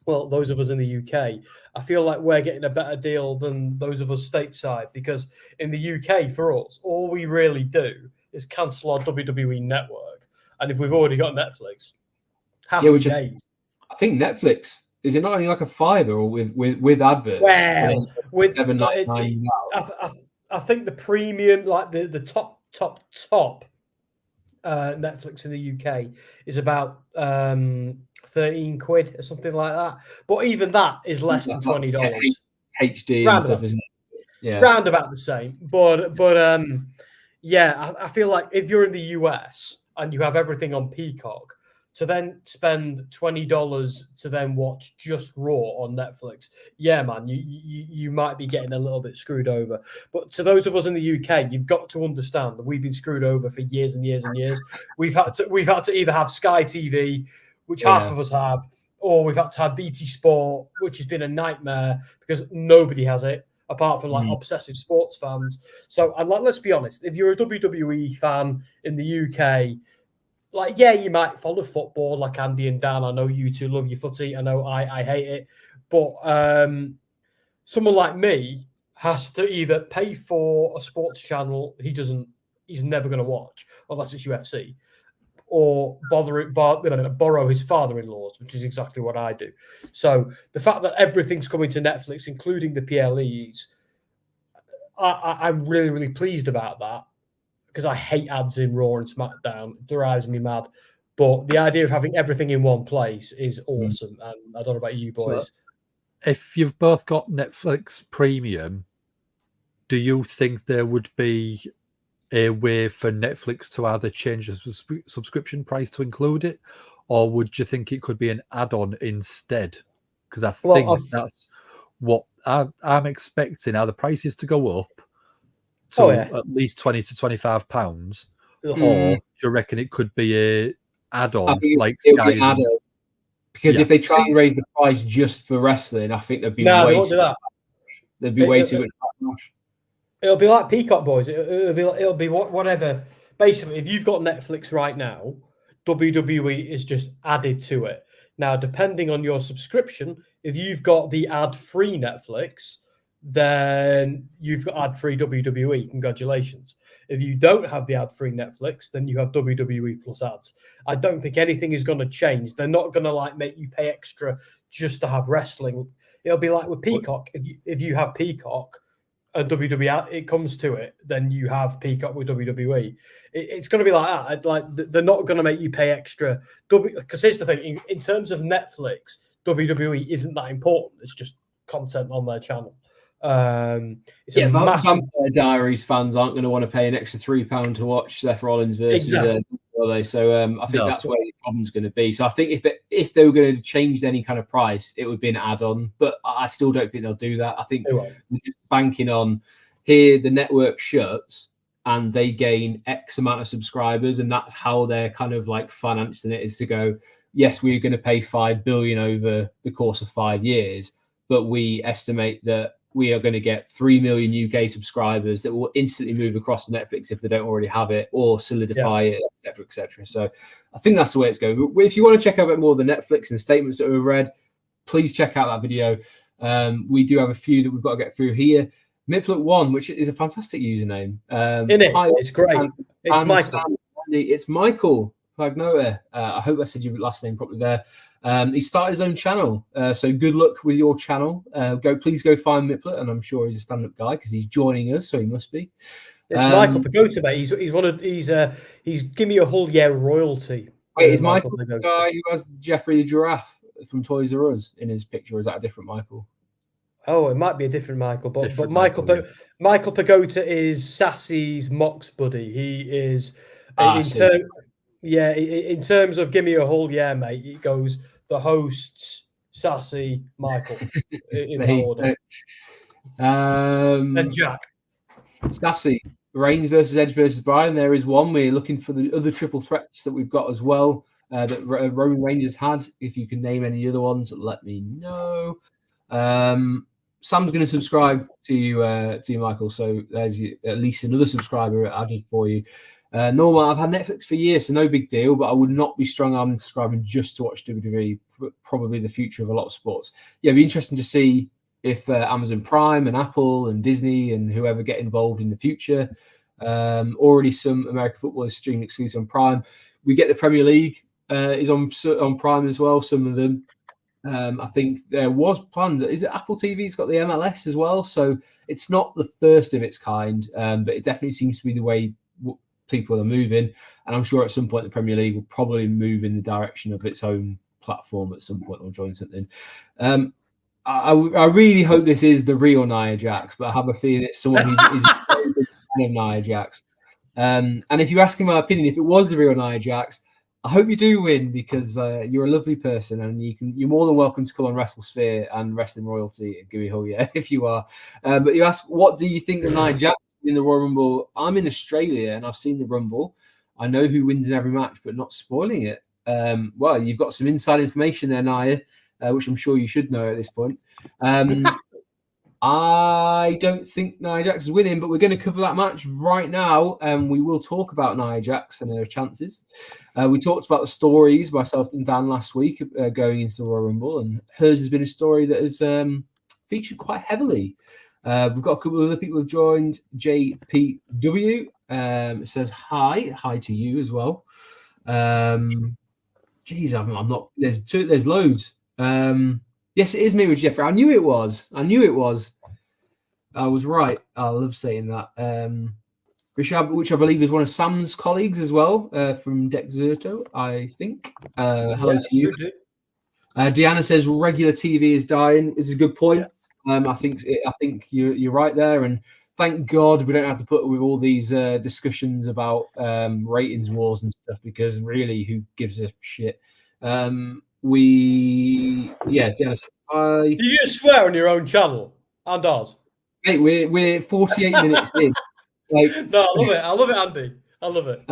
well, those of us in the UK, I feel like we're getting a better deal than those of us stateside, because in the UK, for us, all we really do is cancel our WWE network. And if we've already got Netflix, happy days. I think Netflix, is it not only like a $5 or with adverts? Well, with $7.99 I think the premium, like the top Netflix in the UK is about 13 quid or something like that. But even that is less than $20. HD and stuff, isn't it? Yeah, round about the same. But yeah, I feel like if you're in the US and you have everything on Peacock, to then spend $20 to then watch just Raw on Netflix, yeah, man, you might be getting a little bit screwed over. But to those of us in the UK, you've got to understand that we've been screwed over for years and years and years. We've had to either have Sky TV, which half of us have, or we've had to have BT Sport, which has been a nightmare because nobody has it apart from like obsessive sports fans. So, and let's be honest, if you're a WWE fan in the UK, like, yeah, you might follow football like Andy and Dan. I know you two love your footy. I know I hate it. But someone like me has to either pay for a sports channel he's never going to watch unless it's UFC, or borrow his father-in-law's, which is exactly what I do. So the fact that everything's coming to Netflix, including the PLEs, I'm really, really pleased about that, because I hate ads in Raw and SmackDown. It drives me mad. But the idea of having everything in one place is awesome. And I don't know about you boys. So if you've both got Netflix Premium, do you think there would be a way for Netflix to either change the subscription price to include it, or would you think it could be an add-on instead? Because I think that's what I'm expecting. Are the prices to go up to at least £20 to £25, or do you reckon it could be a add-on? I think like it'll be an add-on, because if they try and raise the price just for wrestling, I think there'd be way too much. There'd be way too much backlash. It'll be like Peacock, boys. It'll be whatever. Basically, if you've got Netflix right now, WWE is just added to it. Now, depending on your subscription, if you've got the ad-free Netflix, then you've got ad-free WWE. Congratulations. If you don't have the ad-free Netflix, then you have WWE plus ads. I don't think anything is going to change. They're not going to like make you pay extra just to have wrestling. It'll be like with Peacock. If you have Peacock and WWE, it comes to it, then you have Peacock with WWE. It's going to be like that. Like, they're not going to make you pay extra. Because here's the thing: in terms of Netflix, WWE isn't that important. It's just content on their channel. Vampire Diaries fans aren't going to want to pay an extra £3 to watch Seth Rollins versus are they? So I think that's where the problem's going to be. So I think if they were going to change any kind of price, it would be an add-on. But I still don't think they'll do that. I think they're just banking on here the network shuts and they gain X amount of subscribers, and that's how they're kind of like financing it, is to go, yes, we're going to pay $5 billion over the course of 5 years, but we estimate that we are going to get 3 million UK subscribers that will instantly move across to Netflix if they don't already have it, or solidify it, etc., etc. So I think that's the way it's going. But if you want to check out a bit more of the Netflix and statements that we've read, please check out that video. We do have a few that we've got to get through here. Miplet1, which is a fantastic username. In it, it's great. It's Michael. Sam, Andy, it's Michael Pagnota. I hope I said your last name properly there. He started his own channel, so good luck with your channel. Please go find Miplet, and I'm sure he's a stand-up guy because he's joining us, so he must be. It's Michael Pagoda, mate. He's Give Me a Whole Yeah royalty. Wait, is Michael the guy who has Jeffrey the giraffe from Toys R Us in his picture, or is that a different Michael? Oh, it might be a different Michael, but Michael Pagoda is Sassy's Mox buddy. He is in terms of Give Me a Whole Yeah, mate. It goes the hosts, Sassy, Michael in order, and Jack. Sassy, Reigns versus Edge versus Bryan. There is one. We're looking for the other triple threats that we've got as well that Roman Reigns has had. If you can name any other ones, let me know. Sam's going to subscribe to you, Michael. So there's at least another subscriber added for you. Normal, I've had Netflix for years, so no big deal, but I would not be strong-armed subscribing just to watch WWE, probably the future of a lot of sports. Yeah, it'd be interesting to see if Amazon Prime and Apple and Disney and whoever get involved in the future. Already some American football is streaming exclusive on Prime. We get the Premier League is on Prime as well, some of them. I think there was plans. Is it Apple TV's got the MLS as well? So it's not the first of its kind, but it definitely seems to be the way people are moving. And I'm sure at some point the Premier League will probably move in the direction of its own platform at some point or join something. I really hope this is the real Nia Jax, but I have a feeling it's someone who's a big fan of Nia Jax. And if you're asking my opinion, if it was the real Nia Jax, I hope you do win because you're a lovely person and you're more than welcome to come on WrestleSphere and Wrestling Royalty and give me a hug, yeah, if you are. But you ask, what do you think of Nia Jax in the Royal Rumble? I'm in Australia and I've seen the Rumble. I know who wins in every match, but not spoiling it. Well, you've got some inside information there, Nia, which I'm sure you should know at this point. I don't think Nia Jax is winning, but we're going to cover that match right now, and we will talk about Nia Jax and her chances. We talked about the stories, myself and Dan, last week going into the Royal Rumble, and hers has been a story that has featured quite heavily. We've got a couple of other people who've joined. JPW says hi to you as well. Geez, I'm not. There's loads. Yes, it is me with Jeffrey. I knew it was. I was right. I love saying that. Which I believe is one of Sam's colleagues as well, from Dexerto, I think. Hello to you. Deanna says regular TV is dying. Is a good point. Yeah. I think you're right there, and thank God we don't have to put up with all these discussions about ratings wars and stuff, because really, who gives a shit? Deanna said hi. Do you just swear on your own channel and ours? Mate, we're 48 minutes in. No, I love it, Andy. I love it.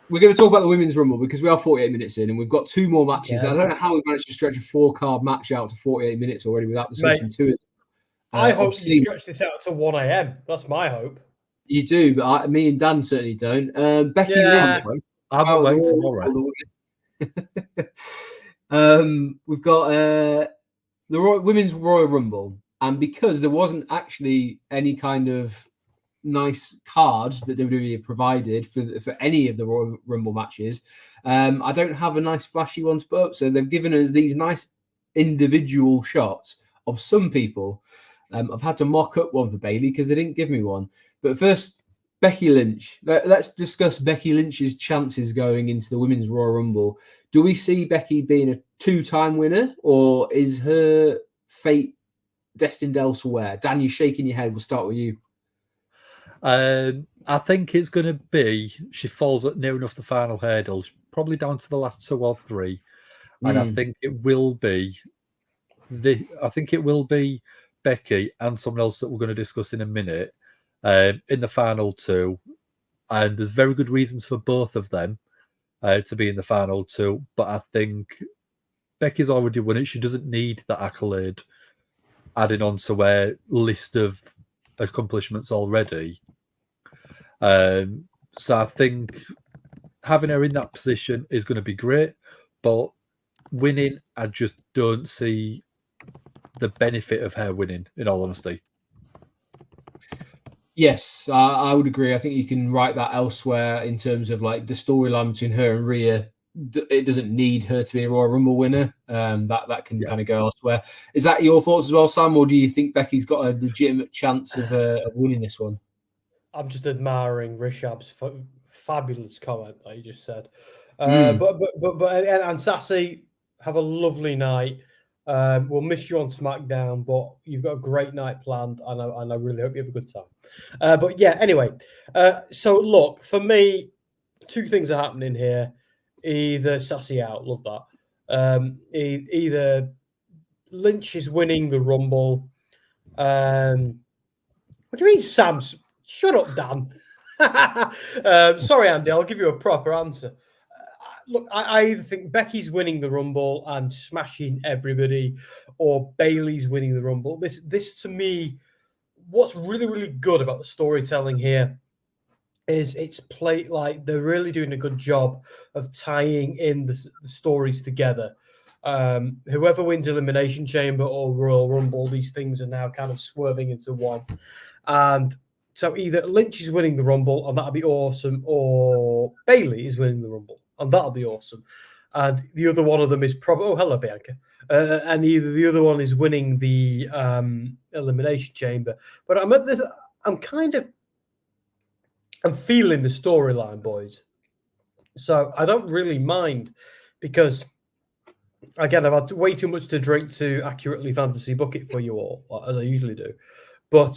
We're going to talk about the Women's Rumble because we are 48 minutes in and we've got two more matches. Yeah. I don't know how we've managed to stretch a 4-card match out to 48 minutes already without discussing two of them. I hope you stretch this out to 1 a.m. That's my hope. You do, but me and Dan certainly don't. Becky Lynch. I'm waiting tomorrow. We've got the Women's Royal Rumble, and because there wasn't actually any kind of nice card that WWE provided for any of the Royal Rumble matches, I don't have a nice flashy one to put up. So they've given us these nice individual shots of some people. I've had to mock up one for Bayley because they didn't give me one. But first, Becky Lynch. Let's discuss Becky Lynch's chances going into the Women's Royal Rumble. Do we see Becky being a 2-time winner, or is her fate destined elsewhere? Dan, you're shaking your head. We'll start with you. I think it's going to be she falls at near enough the final hurdles, probably down to the last 2 or 3, and I think it will be Becky and someone else that we're going to discuss in a minute in the final 2, and there's very good reasons for both of them to be in the final 2. But I think Becky's already won it; she doesn't need that accolade adding on to her list of accomplishments already. So I think having her in that position is going to be great, but winning, I just don't see the benefit of her winning, in all honesty. Yes, I would agree. I think you can write that elsewhere in terms of like the storyline between her and Rhea. It doesn't need her to be a Royal Rumble winner. That can kind of go elsewhere. Is that your thoughts as well, Sam, or do you think Becky's got a legitimate chance of winning this one? I'm just admiring Rishab's fabulous comment that he just said. And Sassy, have a lovely night. We'll miss you on SmackDown, but you've got a great night planned, and I really hope you have a good time. But yeah, anyway. So look, for me, two things are happening here. Either Sassy out, love that. Either Lynch is winning the Rumble. What do you mean, Sam? Shut up, Dan. Sorry, Andy. I'll give you a proper answer. Look, I either think Becky's winning the Rumble and smashing everybody, or Bayley's winning the Rumble. This to me, what's really, really good about the storytelling here is it's played like they're really doing a good job of tying in the stories together. Whoever wins Elimination Chamber or Royal Rumble, these things are now kind of swerving into one. And so either Lynch is winning the Rumble, and that'll be awesome, or Bayley is winning the Rumble, and that'll be awesome. And the other one of them is probably, oh, hello, Bianca. And either the other one is winning the Elimination Chamber. But I'm feeling the storyline, boys. So I don't really mind because, again, I've had way too much to drink to accurately fantasy book it for you all, as I usually do. But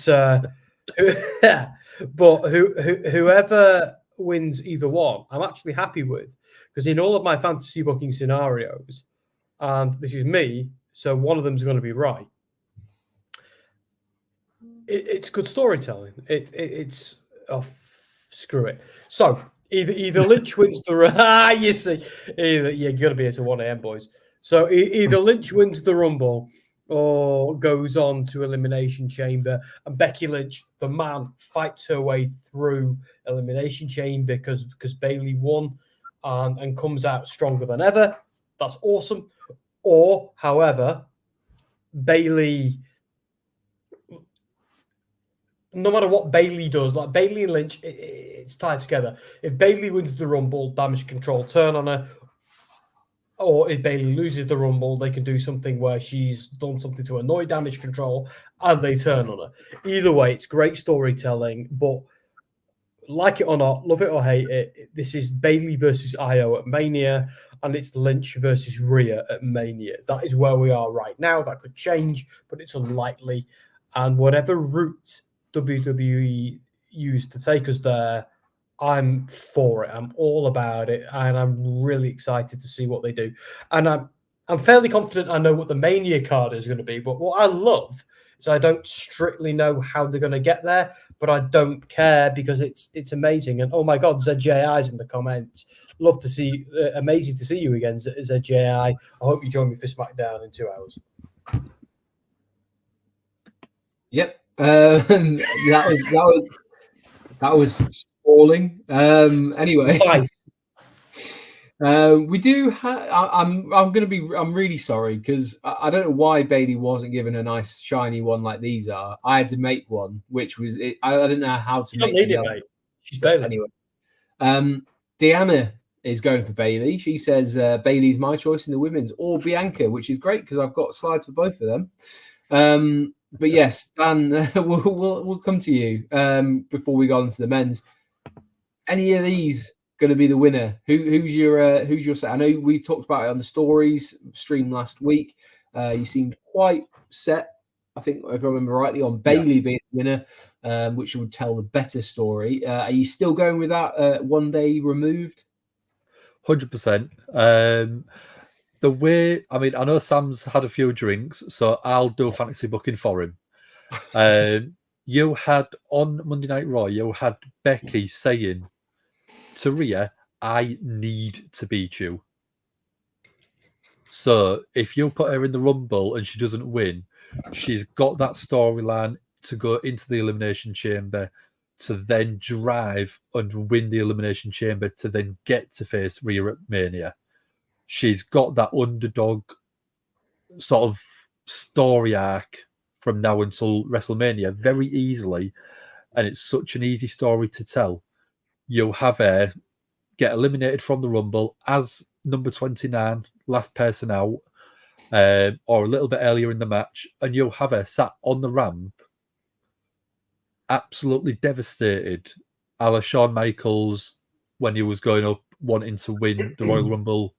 whoever wins either one, I'm actually happy with, because in all of my fantasy booking scenarios, and this is me, so one of them is going to be right. It's good storytelling. It's screw it. So either Lynch wins the you see, you got to be here to 1 a.m. boys. So either Lynch wins the Rumble or goes on to Elimination Chamber, and Becky Lynch, the man, fights her way through Elimination Chamber because Bayley won and comes out stronger than ever. That's awesome. Or, however, Bayley, no matter what Bayley does, like Bayley and Lynch, it's tied together. If Bayley wins the Rumble, Damage Control turn on her. Or if Bayley loses the Rumble, they can do something where she's done something to annoy Damage Control and they turn on her. Either way, it's great storytelling, but like it or not, love it or hate it, this is Bayley versus Io at Mania, and it's Lynch versus Rhea at Mania. That is where we are right now. That could change, but it's unlikely. And whatever route WWE used to take us there, I'm for it. I'm all about it, and I'm really excited to see what they do. And I'm fairly confident I know what the Mania card is going to be. But what I love is I don't strictly know how they're going to get there, but I don't care because it's amazing. And oh my God, ZJI's in the comments. Love to see, amazing to see you again, ZJI. I hope you join me for SmackDown in 2 hours. Yep, that was sprawling. Anyway, we do have. I'm really sorry because I don't know why Bayley wasn't given a nice shiny one like these are. I had to make one, which was it. I didn't know how to make it. Mate. She's Bayley anyway. Deanna is going for Bayley. She says Bayley's my choice in the women's, or Bianca, which is great because I've got slides for both of them. But yes, Dan, we'll come to you before we go on to the men's. Any of these going to be the winner? Who's your set? I know we talked about it on the stories stream last week. You seemed quite set, I think, if I remember rightly, on Bayley being the winner, which would tell the better story. Are you still going with that 1 day removed? 100%. The way, I mean, I know Sam's had a few drinks, so I'll do fantasy booking for him. You had on Monday Night Raw, you had Becky saying to Rhea, I need to beat you. So if you put her in the Rumble and she doesn't win, she's got that storyline to go into the Elimination Chamber to then drive and win the Elimination Chamber to then get to face Rhea at Mania. She's got that underdog sort of story arc from now until WrestleMania very easily. and it's such an easy story to tell. You'll have her get eliminated from the Rumble as number 29, last person out, or a little bit earlier in the match, and you'll have her sat on the ramp, absolutely devastated, a la Shawn Michaels when he was going up wanting to win the Royal Rumble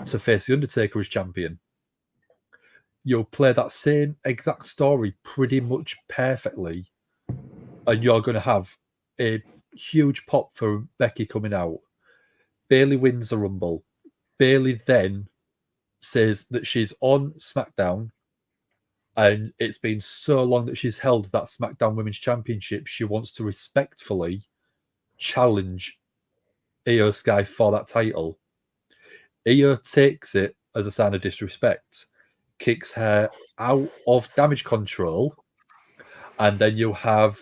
to face The Undertaker as champion. You'll play that same exact story pretty much perfectly, and you're going to have a huge pop for Becky coming out. Bayley wins the Rumble. Bayley then says that she's on SmackDown, and it's been so long that she's held that SmackDown Women's Championship, she wants to respectfully challenge Io Sky for that title. Io takes it as a sign of disrespect, kicks her out of Damage Control, and then you have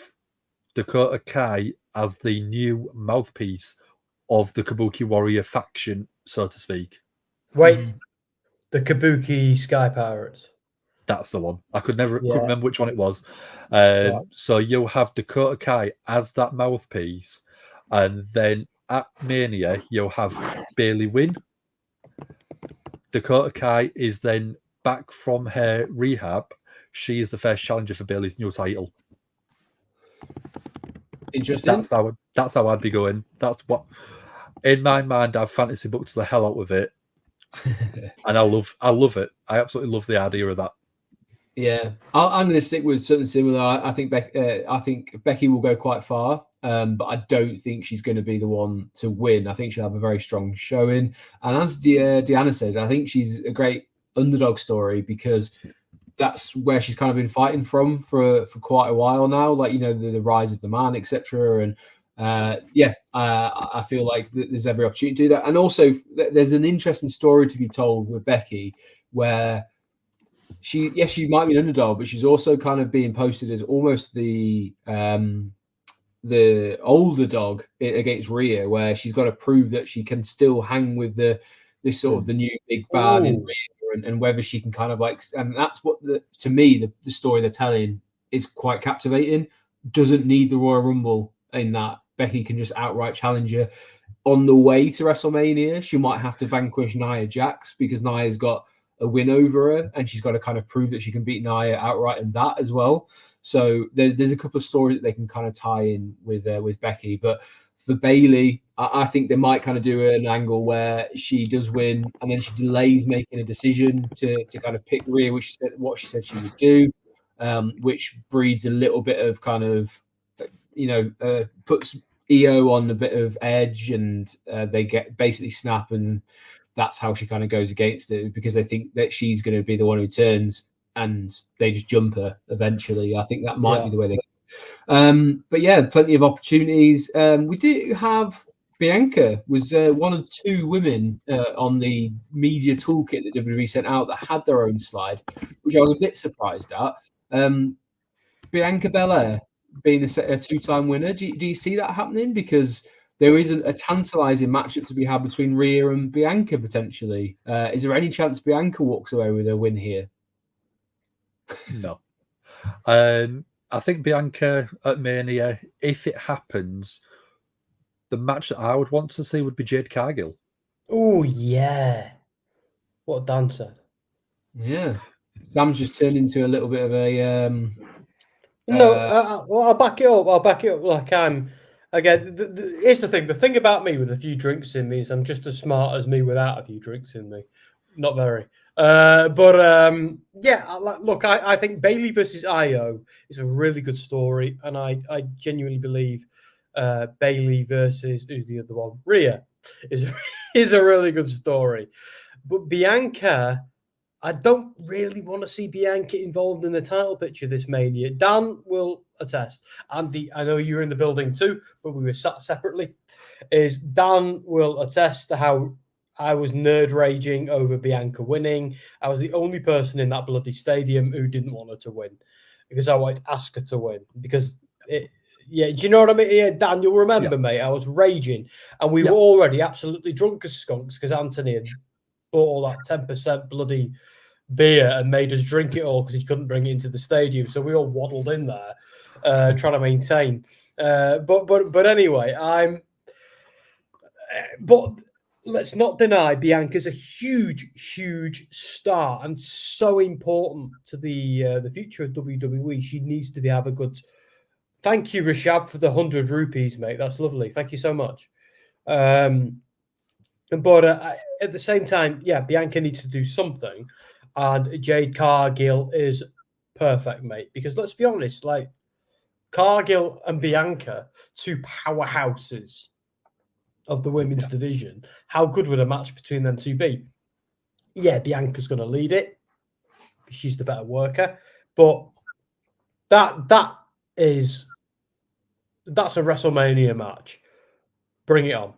Dakota Kai as the new mouthpiece of the Kabuki Warrior faction, so to speak. Wait, the Kabuki Sky Pirates. That's the one. I couldn't Yeah. remember which one it was. Right. So you'll have Dakota Kai as that mouthpiece, and then at Mania you'll have Bayley win. Dakota Kai is then back from her rehab. She is the first challenger for Bayley's new title. Interesting. That's how I'd be going. That's what, in my mind, I've fantasy booked the hell out of it, and I love it. I absolutely love the idea of that. Yeah, I'm going to stick with something similar. I think Becky will go quite far, but I don't think she's going to be the one to win. I think she'll have a very strong showing. And as Deanna said, I think she's a great underdog story because that's where she's kind of been fighting for quite a while now. Like, you know, the rise of the man, etc. And I feel like there's every opportunity to do that. And also, there's an interesting story to be told with Becky where she might be an underdog, but she's also kind of being posted as almost the older dog against Rhea, where she's got to prove that she can still hang with this sort of the new big bad in Rhea, and whether she can kind of like, and that's what to me the story they're telling is quite captivating. Doesn't need the Royal Rumble in that. Becky can just outright challenge her. On the way to WrestleMania, she might have to vanquish Nia Jax because Nia's got a win over her, and she's got to kind of prove that she can beat Nia outright in that as well. So there's a couple of stories that they can kind of tie in with Becky. But for Bayley, I think they might kind of do an angle where she does win and then she delays making a decision to kind of pick Rhea, which what she said she would do, which breeds a little bit of kind of, puts Io on a bit of edge, and they get basically snap, and that's how she kind of goes against it because they think that she's going to be the one who turns, and they just jump her eventually. I think that might be the way they go. But yeah, plenty of opportunities. We do have Bianca was one of two women on the media toolkit that WWE sent out that had their own slide, which I was a bit surprised at. Bianca Belair being a two-time winner. Do you see that happening? Because there isn't a tantalizing matchup to be had between Rhea and Bianca potentially. Is there any chance Bianca walks away with a win here? No. I think Bianca at Mania, if it happens, the match that I would want to see would be Jade Cargill. Oh, yeah. What Dan said. Yeah. Sam's just turned into a little bit of a... I'll back it up. Like I'm... Again, here's the thing. The thing about me with a few drinks in me is I'm just as smart as me without a few drinks in me. Not very. Look, I think Bayley versus Io is a really good story, and I genuinely believe Bayley versus who's the other one? Rhea is a really good story. But Bianca, I don't really want to see Bianca involved in the title picture this Mania. Dan will attest. Andy, I know you're in the building too, but we were sat separately. Dan will attest to how I was nerd raging over Bianca winning. I was the only person in that bloody stadium who didn't want her to win because I wanted Asuka to win. Because, do you know what I mean? Yeah, Dan, you'll remember, mate. I was raging, and we were already absolutely drunk as skunks because Anthony had bought all that 10% bloody beer and made us drink it all because he couldn't bring it into the stadium. So we all waddled in there. trying to maintain. But anyway, but let's not deny Bianca's a huge star and so important to the future of WWE. She needs to have a good. Thank you, Rishab, for the 100 rupees, mate. That's lovely. Thank you so much. But at the same time, yeah, Bianca needs to do something, and Jade Cargill is perfect, mate. Because let's be honest, like Cargill and Bianca, two powerhouses of the women's division. How good would a match between them two be? Yeah, Bianca's going to lead it because she's the better worker, but that's a WrestleMania match. Bring it on.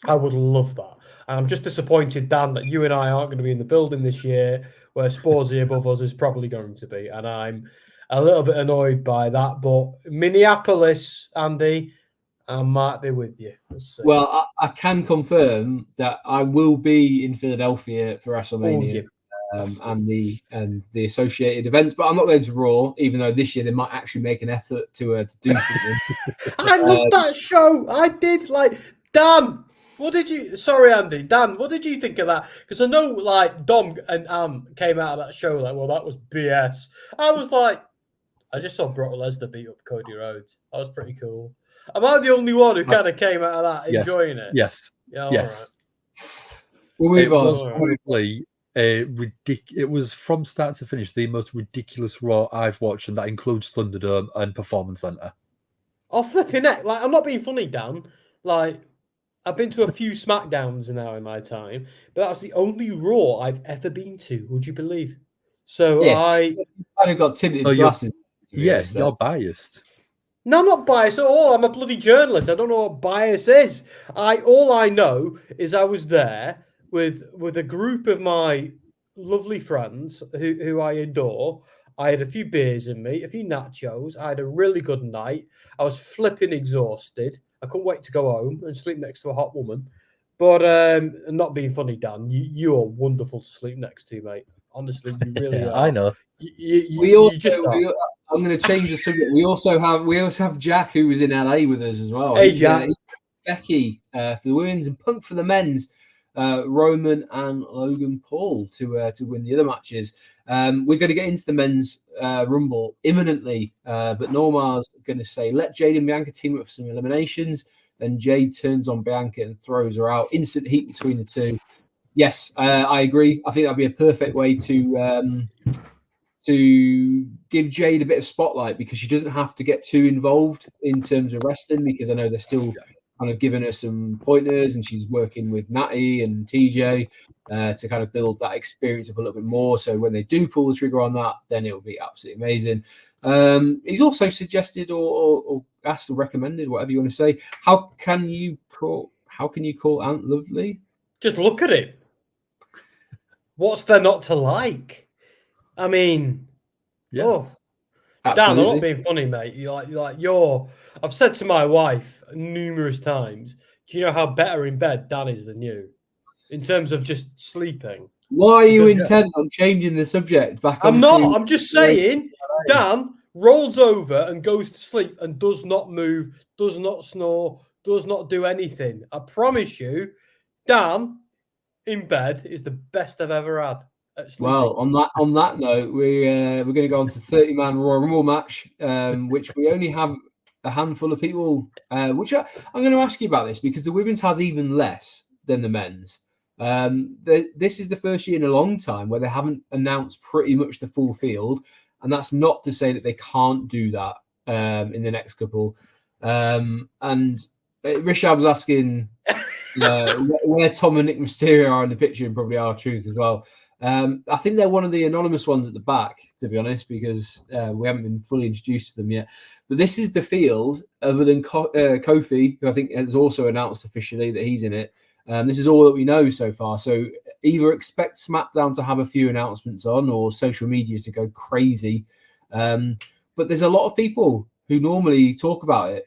I would love that. And I'm just disappointed, Dan, that you and I aren't going to be in the building this year, where Sporzy above us is probably going to be. And I'm a little bit annoyed by that. But Minneapolis, Andy, I might be with you. Well, I can confirm that I will be in Philadelphia for WrestleMania. And the associated events, but I'm not going to Raw, even though this year they might actually make an effort to do something. I love that show. I did. Like, Dan, what did you? Sorry, Andy. Dan, what did you think of that? Because I know, like, Dom and came out of that show like, well, that was BS. I was like, I just saw Brock Lesnar beat up Cody Rhodes. That was pretty cool. Am I the only one who kind of came out of that enjoying it? Yes. Yeah. Yes. Right. We'll move on. Was probably it was from start to finish the most ridiculous Raw I've watched, and that includes Thunderdome and Performance Center. Oh, flipping heck. Like, I'm not being funny, Dan. Like, I've been to a few SmackDowns now in my time, but that's the only Raw I've ever been to. Would you believe? So yes. I have got tinted glasses. Yes, you're biased. No, I'm not biased at all. I'm a bloody journalist. I don't know what bias is. All I know is I was there with a group of my lovely friends who I adore. I had a few beers in me, a few nachos. I had a really good night. I was flipping exhausted. I couldn't wait to go home and sleep next to a hot woman. But not being funny, Dan, you are wonderful to sleep next to, mate. Honestly, you really are. I know. I'm going to change the subject. We also have Jack, who was in LA with us as well. Hey, Jack. Becky for the women's and Punk for the men's. Roman and Logan Paul to win the other matches. We're going to get into the men's Rumble imminently, but Norma's going to say, let Jade and Bianca team up for some eliminations. Then Jade turns on Bianca and throws her out. Instant heat between the two. Yes, I agree. I think that'd be a perfect way to give Jade a bit of spotlight, because she doesn't have to get too involved in terms of wrestling, because I know they're still kind of giving her some pointers, and she's working with Natty and TJ to kind of build that experience up a little bit more. So when they do pull the trigger on that, then it'll be absolutely amazing. He's also suggested or asked or recommended, whatever you want to say. How can you call Aunt Lovely? Just look at it. What's there not to like? I mean, Dan, I'm not being funny, mate. I've said to my wife numerous times, do you know how better in bed Dan is than you in terms of just sleeping? Why are you intent on changing the subject back? I'm not. I'm just saying, Dan rolls over and goes to sleep and does not move, does not snore, does not do anything. I promise you, Dan in bed is the best I've ever had. Well, on that note, we're going to go on to the 30-man Royal Rumble match, which we only have a handful of people. I'm going to ask you about this, because the women's has even less than the men's. This is the first year in a long time where they haven't announced pretty much the full field, and that's not to say that they can't do that in the next couple. And Rishab was asking where Tom and Nick Mysterio are in the picture, and probably R-Truth as well. I think they're one of the anonymous ones at the back, to be honest, because we haven't been fully introduced to them yet. But this is the field, other than Kofi, who I think has also announced officially that he's in it. This is all that we know so far. So either expect SmackDown to have a few announcements on, or social media to go crazy. But there's a lot of people who normally talk about it,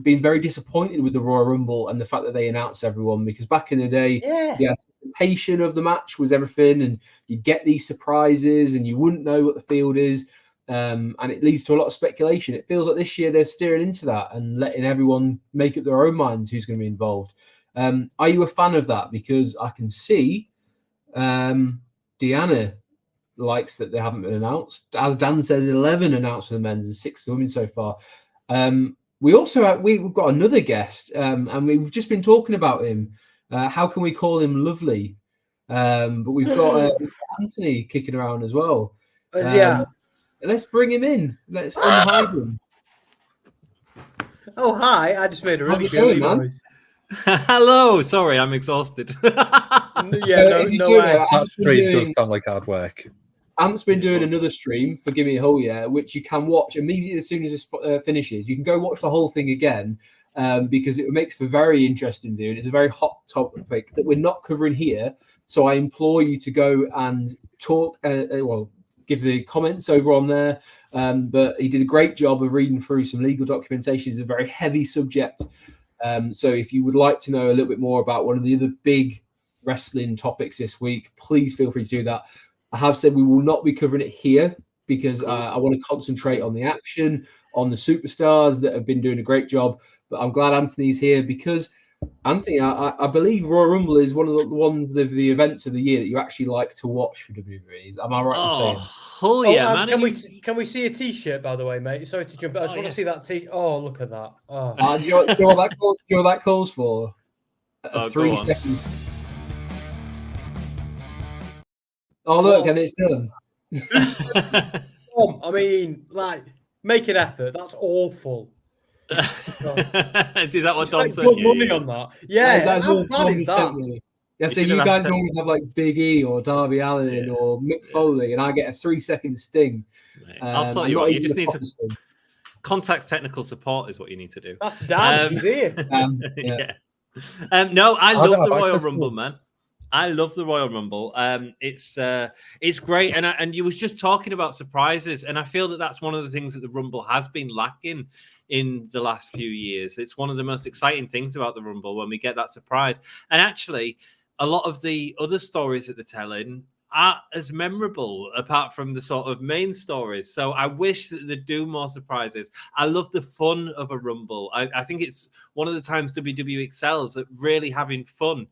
being very disappointed with the Royal Rumble and the fact that they announced everyone, because back in the day, the anticipation of the match was everything, and you'd get these surprises and you wouldn't know what the field is. and it leads to a lot of speculation. It feels like this year they're steering into that and letting everyone make up their own minds who's going to be involved. Are you a fan of that? Because I can see Deanna likes that they haven't been announced. As Dan says, 11 announced for the men's and 6 for the women so far. We also we've got another guest, and we've just been talking about him. How can we call him lovely? But we've got Anthony kicking around as well. Let's bring him in. Let's unhide him. Oh, hi. I just made a really good noise. Hello. Sorry, I'm exhausted. No way. That stream does sound like hard work. Ant's been doing another stream for Gimme a Hole, which you can watch immediately as soon as this finishes. You can go watch the whole thing again because it makes for very interesting viewing. It's a very hot topic that we're not covering here. So I implore you to go and talk, give the comments over on there. But he did a great job of reading through some legal documentation. It's a very heavy subject. So if you would like to know a little bit more about one of the other big wrestling topics this week, please feel free to do that. I have said we will not be covering it here because I want to concentrate on the action, on the superstars that have been doing a great job. But I'm glad Anthony's here because, Anthony, I believe Royal Rumble is one of the ones of the events of the year that you actually like to watch for WWE. Am I right in saying? Oh yeah, man. Can we see a T-shirt, by the way, mate? Sorry to jump. I just want to see that T. Oh, look at that. Oh. Do you know what that calls for? 3 seconds. Oh, look, and it's done. I mean, like, make an effort. That's awful. Is that what Dom said? Good money on that. Yeah, that's how what bad is that? Yeah, so you guys normally have like Big E or Darby Allin or Mick Foley, and I get a 3-second sting. I'll sort you out. You just need to contact technical support is what you need to do. That's Dan. He's here. No, I love the Royal Rumble, man. I love the Royal Rumble. It's great, and you was just talking about surprises, and I feel that that's one of the things that the Rumble has been lacking in the last few years. It's one of the most exciting things about the Rumble when we get that surprise. And actually, a lot of the other stories that they're telling aren't as memorable apart from the sort of main stories. So I wish that they do more surprises. I love the fun of a Rumble. I think it's one of the times WWE excels at really having fun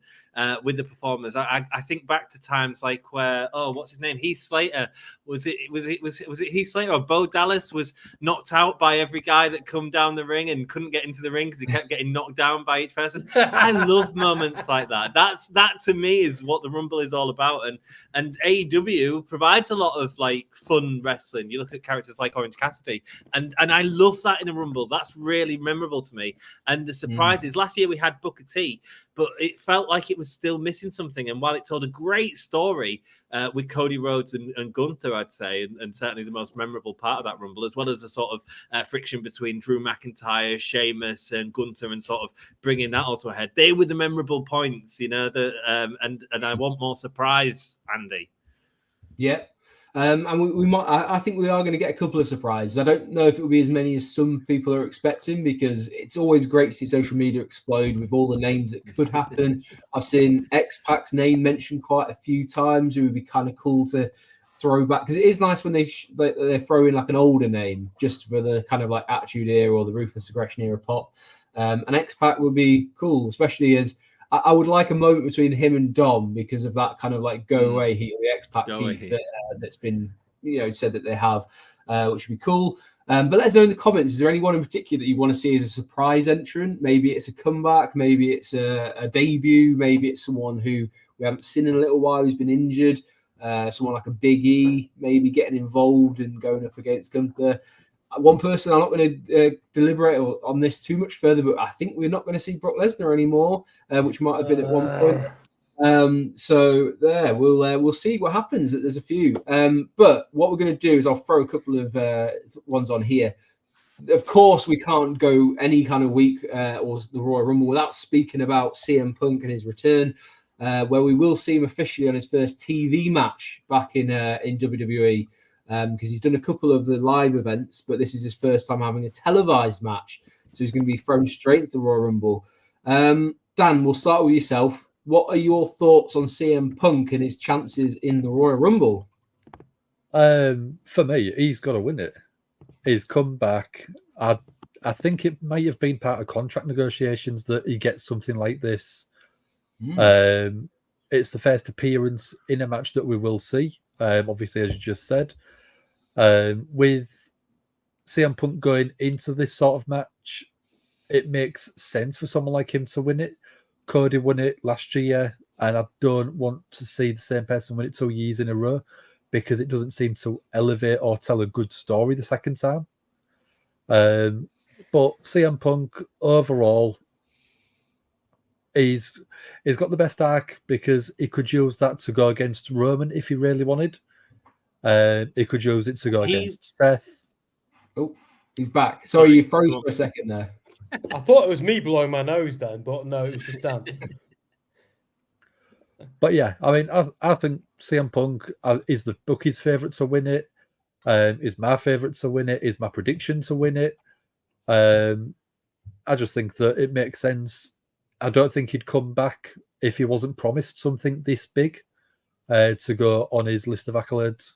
with the performers. I think back to times like where, what's his name? Heath Slater. Was it Heath Slater or Bo Dallas was knocked out by every guy that come down the ring and couldn't get into the ring because he kept getting knocked down by each person. I love moments like that. That to me is what the Rumble is all about. And AEW provides a lot of like fun wrestling. You look at characters like Orange Cassidy, and I love that in a Rumble. That's really memorable to me. And the surprises. Last year we had Booker T, but it felt like it was still missing something. And while it told a great story with Cody Rhodes and Gunther, I'd say, and certainly the most memorable part of that Rumble, as well as the sort of friction between Drew McIntyre, Sheamus, and Gunther, and sort of bringing that all to a head. They were the memorable points, you know. And I want more surprise, Andy. Yeah. And we might. I think we are going to get a couple of surprises. I don't know if it will be as many as some people are expecting because it's always great to see social media explode with all the names that could happen. I've seen X-Pac's name mentioned quite a few times. It would be kind of cool to throw back because it is nice when they throw in like an older name just for the kind of like Attitude Era or the Ruthless Aggression Era pop. And X-Pac would be cool, especially as I would like a moment between him and Dom because of that kind of like go away heat, the X-Pac heat that's been said that they have, which would be cool. But let us know in the comments, is there anyone in particular that you want to see as a surprise entrant? Maybe it's a comeback, maybe it's a debut, maybe it's someone who we haven't seen in a little while who's been injured, someone like a Big E maybe getting involved and going up against Gunther. One person, I'm not going to deliberate on this too much further, but I think we're not going to see Brock Lesnar anymore, which might have been at one point. So there, we'll see what happens. There's a few, but what we're going to do is I'll throw a couple of ones on here. Of course, we can't go any kind of week or the Royal Rumble without speaking about CM Punk and his return, where we will see him officially on his first TV match back in WWE. Because he's done a couple of the live events, but this is his first time having a televised match. So he's going to be thrown straight into the Royal Rumble. Dan, we'll start with yourself. What are your thoughts on CM Punk and his chances in the Royal Rumble? For me, he's got to win it. He's come back. I think it might have been part of contract negotiations that he gets something like this. It's the first appearance in a match that we will see. Obviously, as you just said, with CM Punk going into this sort of match, it makes sense for someone like him to win it. Cody won it last year, and I don't want to see the same person win it 2 years in a row because it doesn't seem to elevate or tell a good story the second time. But CM Punk overall, he's got the best arc because he could use that to go against Roman if he really wanted. He could use it to go against Seth. Oh, he's back. Sorry, you froze for a second there. I thought it was me blowing my nose then, but no, it was just Dan. But yeah, I mean, I think CM Punk is the bookie's favourite to win it. Is my favourite to win it. Is my prediction to win it. I just think that it makes sense. I don't think he'd come back if he wasn't promised something this big to go on his list of accolades.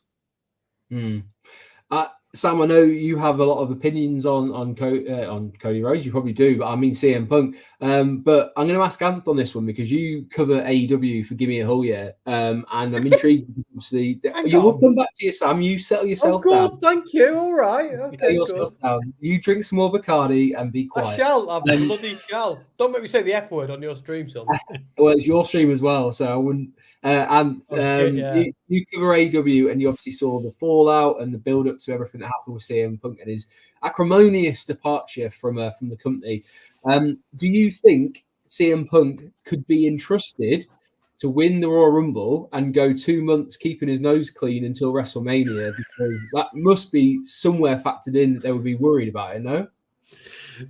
Sam, I know you have a lot of opinions on Cody Rhodes. You probably do, but I mean CM Punk. But I'm going to ask Anth on this one because you cover AEW for Give Me a Hull, yeah. And I'm intrigued. Obviously, we'll come back to you, Sam. You settle yourself down. Good, thank you. All right, okay, yourself down. You drink some more Bacardi and be quiet. I shall. I bloody shall. Don't make me say the F word on your stream, son. Well, it's your stream as well, so I wouldn't. You cover AEW, and you obviously saw the fallout and the build up to everything that happened with CM Punk and his acrimonious departure from the company. Do you think CM Punk could be entrusted to win the Royal Rumble and go 2 months keeping his nose clean until WrestleMania? Because that must be somewhere factored in that they would be worried about it. No.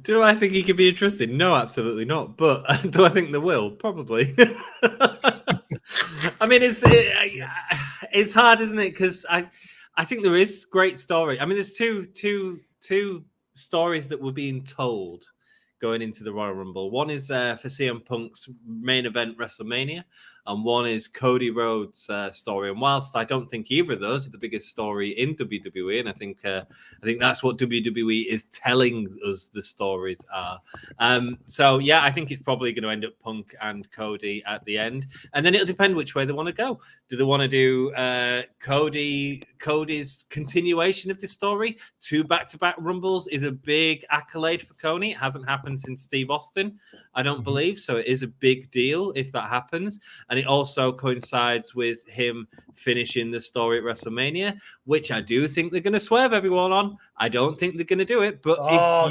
Do I think he could be entrusted? No, absolutely not. But do I think they will? Probably. I mean, it's hard, isn't it? Because I think there is great story. I mean, there's two stories that were being told going into the Royal Rumble. One is for CM Punk's main event WrestleMania, and one is Cody Rhodes' story. And whilst I don't think either of those are the biggest story in WWE, and I think that's what WWE is telling us the stories are. So yeah, I think it's probably going to end up Punk and Cody at the end, and then it'll depend which way they want to go. Do they want to do Cody's continuation of this story? 2 back-to-back Rumbles is a big accolade for Cody. It hasn't happened since Steve Austin, I don't believe, so it is a big deal if that happens. And it also coincides with him finishing the story at WrestleMania, which I do think they're going to swerve everyone on. I don't think they're going to do it. But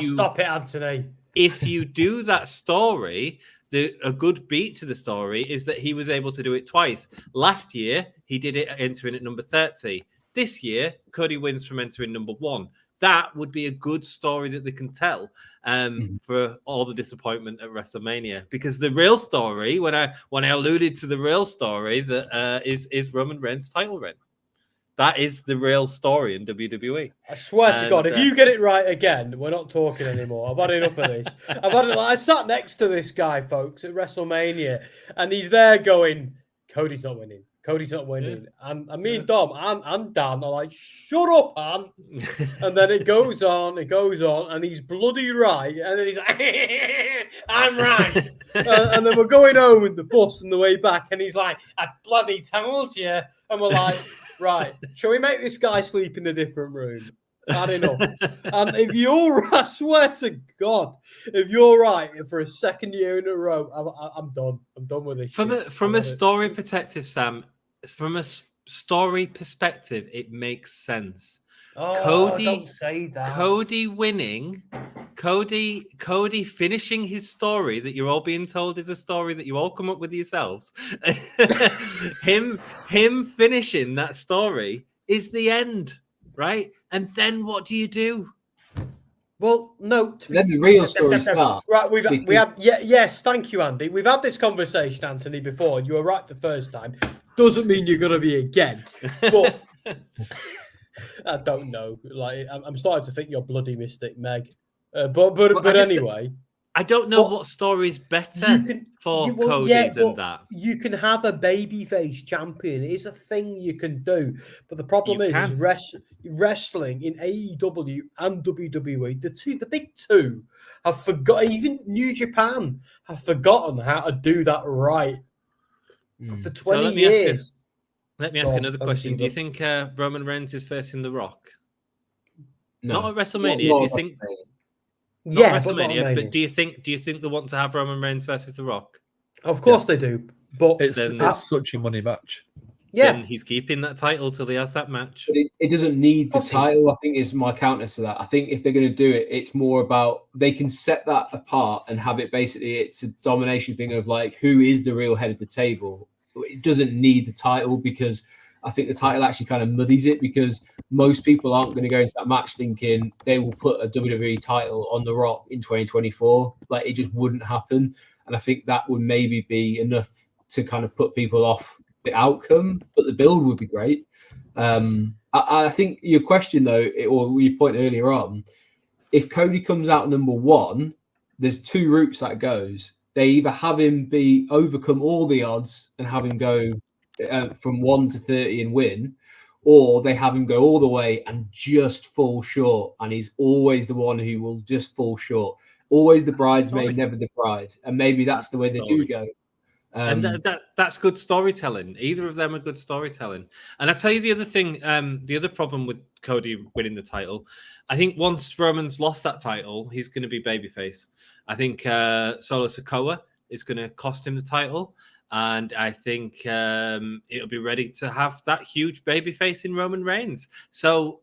stop it, Anthony. If you do that story, a good beat to the story is that he was able to do it twice. Last year, he did it entering at number 30. This year, Cody wins from entering number 1. That would be a good story that they can tell for all the disappointment at WrestleMania. Because the real story, when I alluded to the real story, that is Roman Reigns' title reign. That is the real story in WWE. I swear to God, if you get it right again, we're not talking anymore. I've had enough of this. I sat next to this guy, folks, at WrestleMania, and he's there going, Cody's not winning. Cody's not winning. Yeah. And me and Dom and Dan are like, shut up, Ant. And then it goes on, and he's bloody right. And then he's like, I'm right. And then we're going home in the bus on the way back, and he's like, I bloody told you. And we're like, right, shall we make this guy sleep in a different room? Had enough. And if you're, I swear to God, if you're right for a second year in a row, I'm done. I'm done with this. From a story perspective, Sam, from a story perspective, it makes sense. Oh, don't say that. Cody winning, Cody finishing his story that you're all being told is a story that you all come up with yourselves. him finishing that story is the end, right? And then what do you do? Well, no. Then the real story starts. Right, we had yes, thank you, Andy. We've had this conversation, Anthony, before. You were right the first time. Doesn't mean you're going to be again. But I don't know. Like, I'm starting to think you're bloody Mystic Meg. But anyway. I don't know But what story is better for Cody than that. You can have a babyface champion. It's a thing you can do. But the problem is wrestling in AEW and WWE, the big two, have forgotten. Even New Japan have forgotten how to do that right for 20 years. Let me ask another question. Do you think Roman Reigns is facing The Rock? No. Not at WrestleMania. Do you think? Yeah, WrestleMania, but do you think they want to have Roman Reigns versus The Rock? Of course they do. But it's such a money match. Yeah. Then he's keeping that title till he has that match. But it doesn't need the title, I think, is my counter to that. I think if they're going to do it, it's more about they can set that apart and have it basically, it's a domination thing of like, who is the real head of the table? It doesn't need the title because I think the title actually kind of muddies it because most people aren't going to go into that match thinking they will put a WWE title on The Rock in 2024. Like, it just wouldn't happen. And I think that would maybe be enough to kind of put people off the outcome, but the build would be great. I think your question, though, or your point earlier on, if Cody comes out number one, there's two routes that goes. They either have him overcome all the odds and have him go from 1 to 30 and win, or they have him go all the way and just fall short. And he's always the one who will just fall short. Always the bridesmaid, never the bride. And maybe that's the way they do go. And that's good storytelling. Either of them are good storytelling. And I tell you the other thing, the other problem with Cody winning the title, I think once Roman's lost that title, he's going to be babyface. I think Solo Sikoa is going to cost him the title. And I think it'll be ready to have that huge babyface in Roman Reigns. So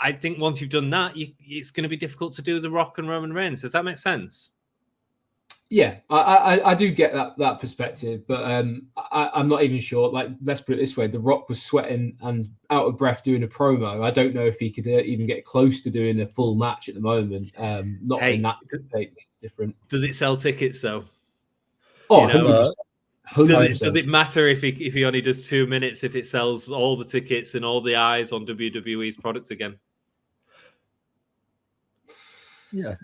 I think once you've done that, it's going to be difficult to do The Rock and Roman Reigns. Does that make sense? Yeah, I do get that perspective, but I'm not even sure. Like, let's put it this way: The Rock was sweating and out of breath doing a promo. I don't know if he could even get close to doing a full match at the moment. Not in that state. It's different. Does it sell tickets though? Oh, 100%. 100%. Does it matter if he only does 2 minutes if it sells all the tickets and all the eyes on WWE's product again? Yeah,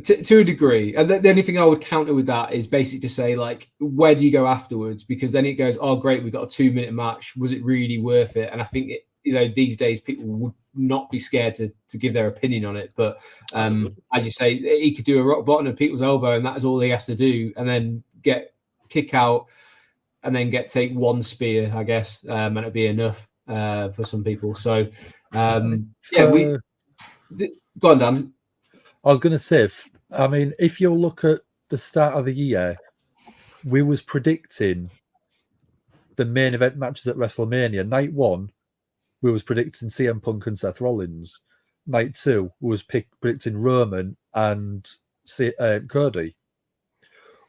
to a degree. And the only thing I would counter with that is basically to say, like, where do you go afterwards? Because then it goes, oh, great, we got a 2 minute match. Was it really worth it? And I think these days people would not be scared to give their opinion on it. But as you say, he could do a rock bottom of people's elbow, and that's all he has to do, and then kick out, and then take one spear, I guess, and it'd be enough for some people. So go on, Dan. I was going to say, if you look at the start of the year, we was predicting the main event matches at WrestleMania. Night 1, we was predicting CM Punk and Seth Rollins. Night 2, we was predicting Roman and Cody.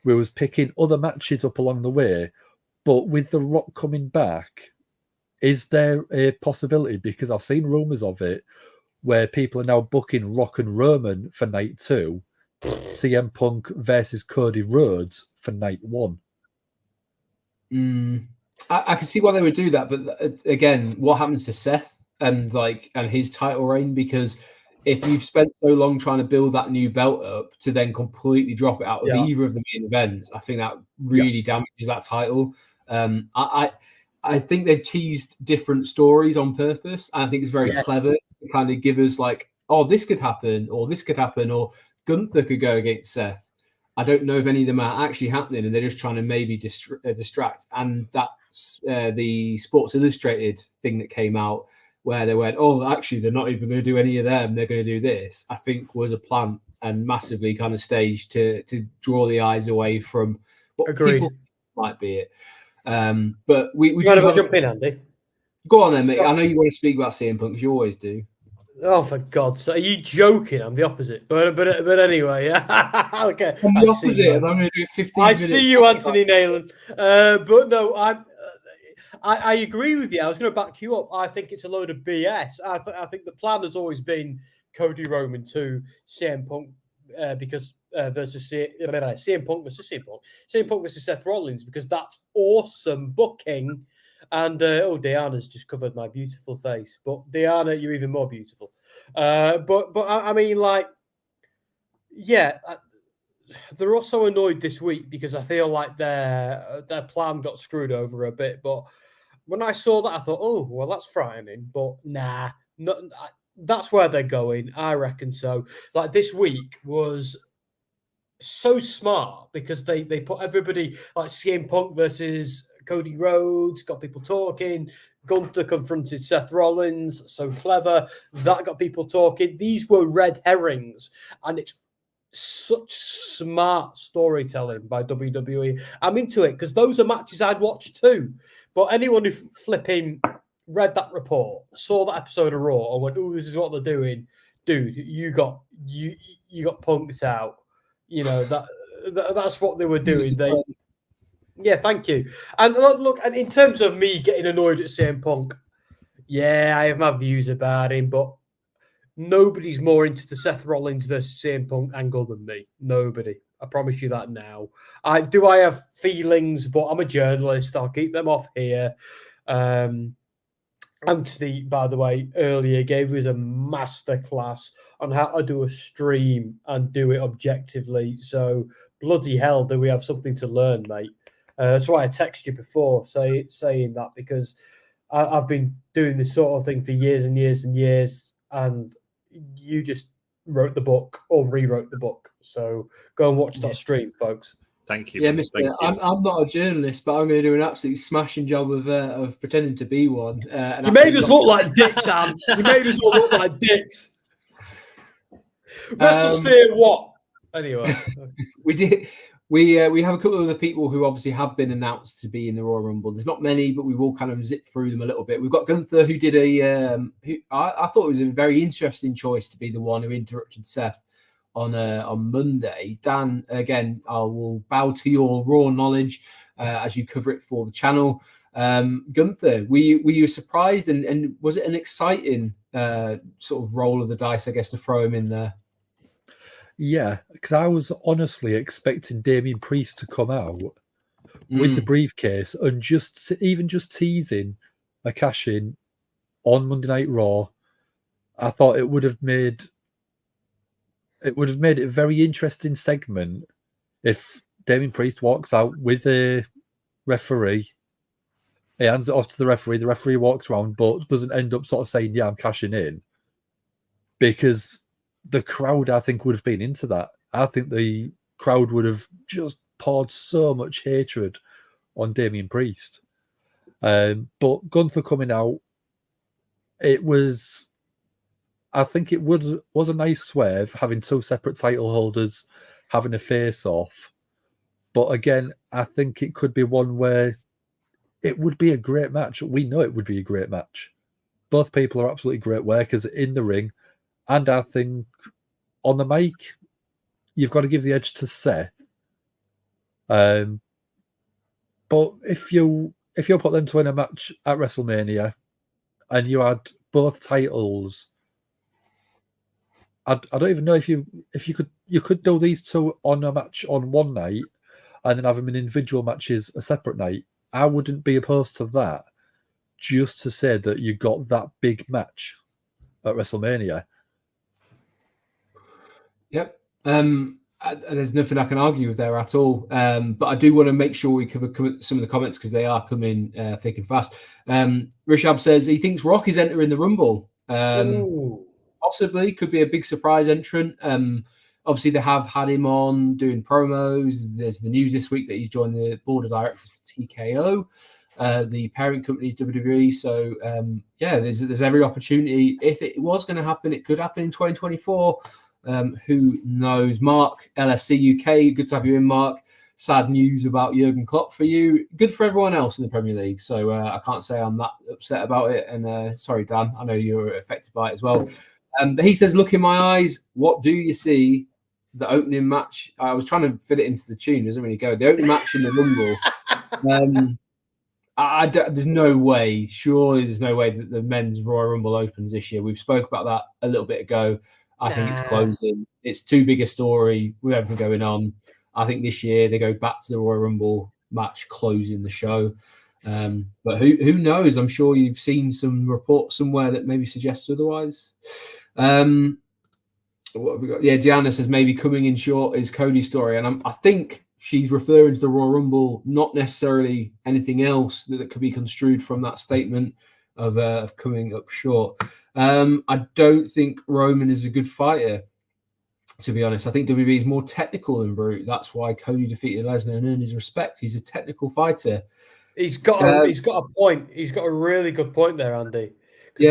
We was picking other matches up along the way, but with The Rock coming back, is there a possibility, because I've seen rumours of it, where people are now booking Rock and Roman for night 2, CM Punk versus Cody Rhodes for night 1. I can see why they would do that, but again, what happens to Seth and his title reign? Because if you've spent so long trying to build that new belt up to then completely drop it out of either of the main events, I think that really damages that title. I think they've teased different stories on purpose, and I think it's very clever to kind of give us like, oh, this could happen, or Gunther could go against Seth. I don't know if any of them are actually happening, and they're just trying to maybe distract. And that's the Sports Illustrated thing that came out where they went, oh, actually, they're not even going to do any of them. They're going to do this, I think was a plan and massively kind of staged to draw the eyes away from what people might be it. But we trying to jump in, Andy. Go on then, mate. I know you want to speak about CM Punk because you always do. Oh, for God's sake! Are you joking? I'm the opposite. But anyway, okay. I'm the opposite, and I'm going to do 15 minutes. I see you, Anthony Nayland. But no, I agree with you. I was going to back you up. I think it's a load of BS. I think the plan has always been Cody Roman to CM Punk because versus CM Punk versus CM Punk. CM Punk versus Seth Rollins, because that's awesome booking. And Diana's just covered my beautiful face. But Diana, you're even more beautiful. But I mean, like, yeah, they're also annoyed this week because I feel like their plan got screwed over a bit. But when I saw that, I thought, oh, well, that's frightening. But nah, that's where they're going. I reckon so. Like this week was so smart because they put everybody like CM Punk versus Cody Rhodes, got people talking. Gunther confronted Seth Rollins, so clever. That got people talking. These were red herrings, and it's such smart storytelling by WWE. I'm into it because those are matches I'd watch too. But anyone who flipping read that report, saw that episode of Raw, and went, "Oh, this is what they're doing," dude, you got punked out. You know that's what they were doing. Yeah, thank you. And look, and in terms of me getting annoyed at CM Punk, yeah, I have my views about him, but nobody's more into the Seth Rollins versus CM Punk angle than me. Nobody. I promise you that now. I have feelings, but I'm a journalist. I'll keep them off here. Anthony, by the way, earlier gave us a masterclass on how to do a stream and do it objectively. So bloody hell, do we have something to learn, mate? That's why I texted you before saying that, because I've been doing this sort of thing for years and years and years, and you just wrote the book or rewrote the book. So go and watch that stream, folks. Thank you. Yeah, Mr. I'm not a journalist, but I'm going to do an absolutely smashing job of pretending to be one. You made us look like dicks, Sam. You made us all look like dicks. WrestleSphere what? Anyway, we did. We have a couple of other people who obviously have been announced to be in the Royal Rumble. There's not many, but we will kind of zip through them a little bit. We've got Gunther, who did who I thought was a very interesting choice to be the one who interrupted Seth on Monday. Dan, again, I will bow to your raw knowledge as you cover it for the channel. Gunther, were you surprised, and was it an exciting sort of roll of the dice, I guess, to throw him in there? Yeah, because I was honestly expecting Damian Priest to come out with the briefcase and just teasing a cash-in on Monday Night Raw. I thought it would have made it a very interesting segment if Damian Priest walks out with a referee. He hands it off to the referee walks around, but doesn't end up sort of saying, yeah, I'm cashing in. Because the crowd, I think, would have been into that. I think the crowd would have just poured so much hatred on Damian Priest. But Gunther coming out, I think it was a nice swerve, having two separate title holders having a face-off. But again, I think it could be one where it would be a great match. We know it would be a great match. Both people are absolutely great workers in the ring. And I think on the mic, you've got to give the edge to Seth. But if you put them to win a match at WrestleMania and you had both titles, I don't even know if you could do these two on a match on one night and then have them in individual matches a separate night. I wouldn't be opposed to that, just to say that you got that big match at WrestleMania. Yep. There's nothing I can argue with there at all. But I do want to make sure we cover some of the comments because they are coming thick and fast. Rishab says he thinks Rock is entering the Rumble. Possibly, could be a big surprise entrant. Obviously, they have had him on doing promos. There's the news this week that he's joined the board of directors for TKO, the parent company is WWE. So, there's every opportunity. If it was going to happen, it could happen in 2024. Who knows? Mark, LFC UK, good to have you in, Mark. Sad news about Jurgen Klopp for you. Good for everyone else in the Premier League. So I can't say I'm that upset about it. And sorry, Dan, I know you're affected by it as well. But he says, look in my eyes, what do you see? The opening match. I was trying to fit it into the tune. Doesn't really go. The opening match in the Rumble. There's no way. Surely there's no way that the men's Royal Rumble opens this year. We've spoke about that a little bit ago. I think it's closing. It's too big a story with everything going on. I think this year they go back to the Royal Rumble match closing the show. But who knows? I'm sure you've seen some reports somewhere that maybe suggests otherwise. what have we got? Yeah, Deanna says maybe coming in short is Cody's story, and I think she's referring to the Royal Rumble, not necessarily anything else that could be construed from that statement of coming up short. I don't think Roman is a good fighter, to be honest. I think WWE is more technical than brute. That's why Cody defeated Lesnar and earned his respect. He's a technical fighter. He's got a point. He's got a really good point there, Andy. Because Yeah.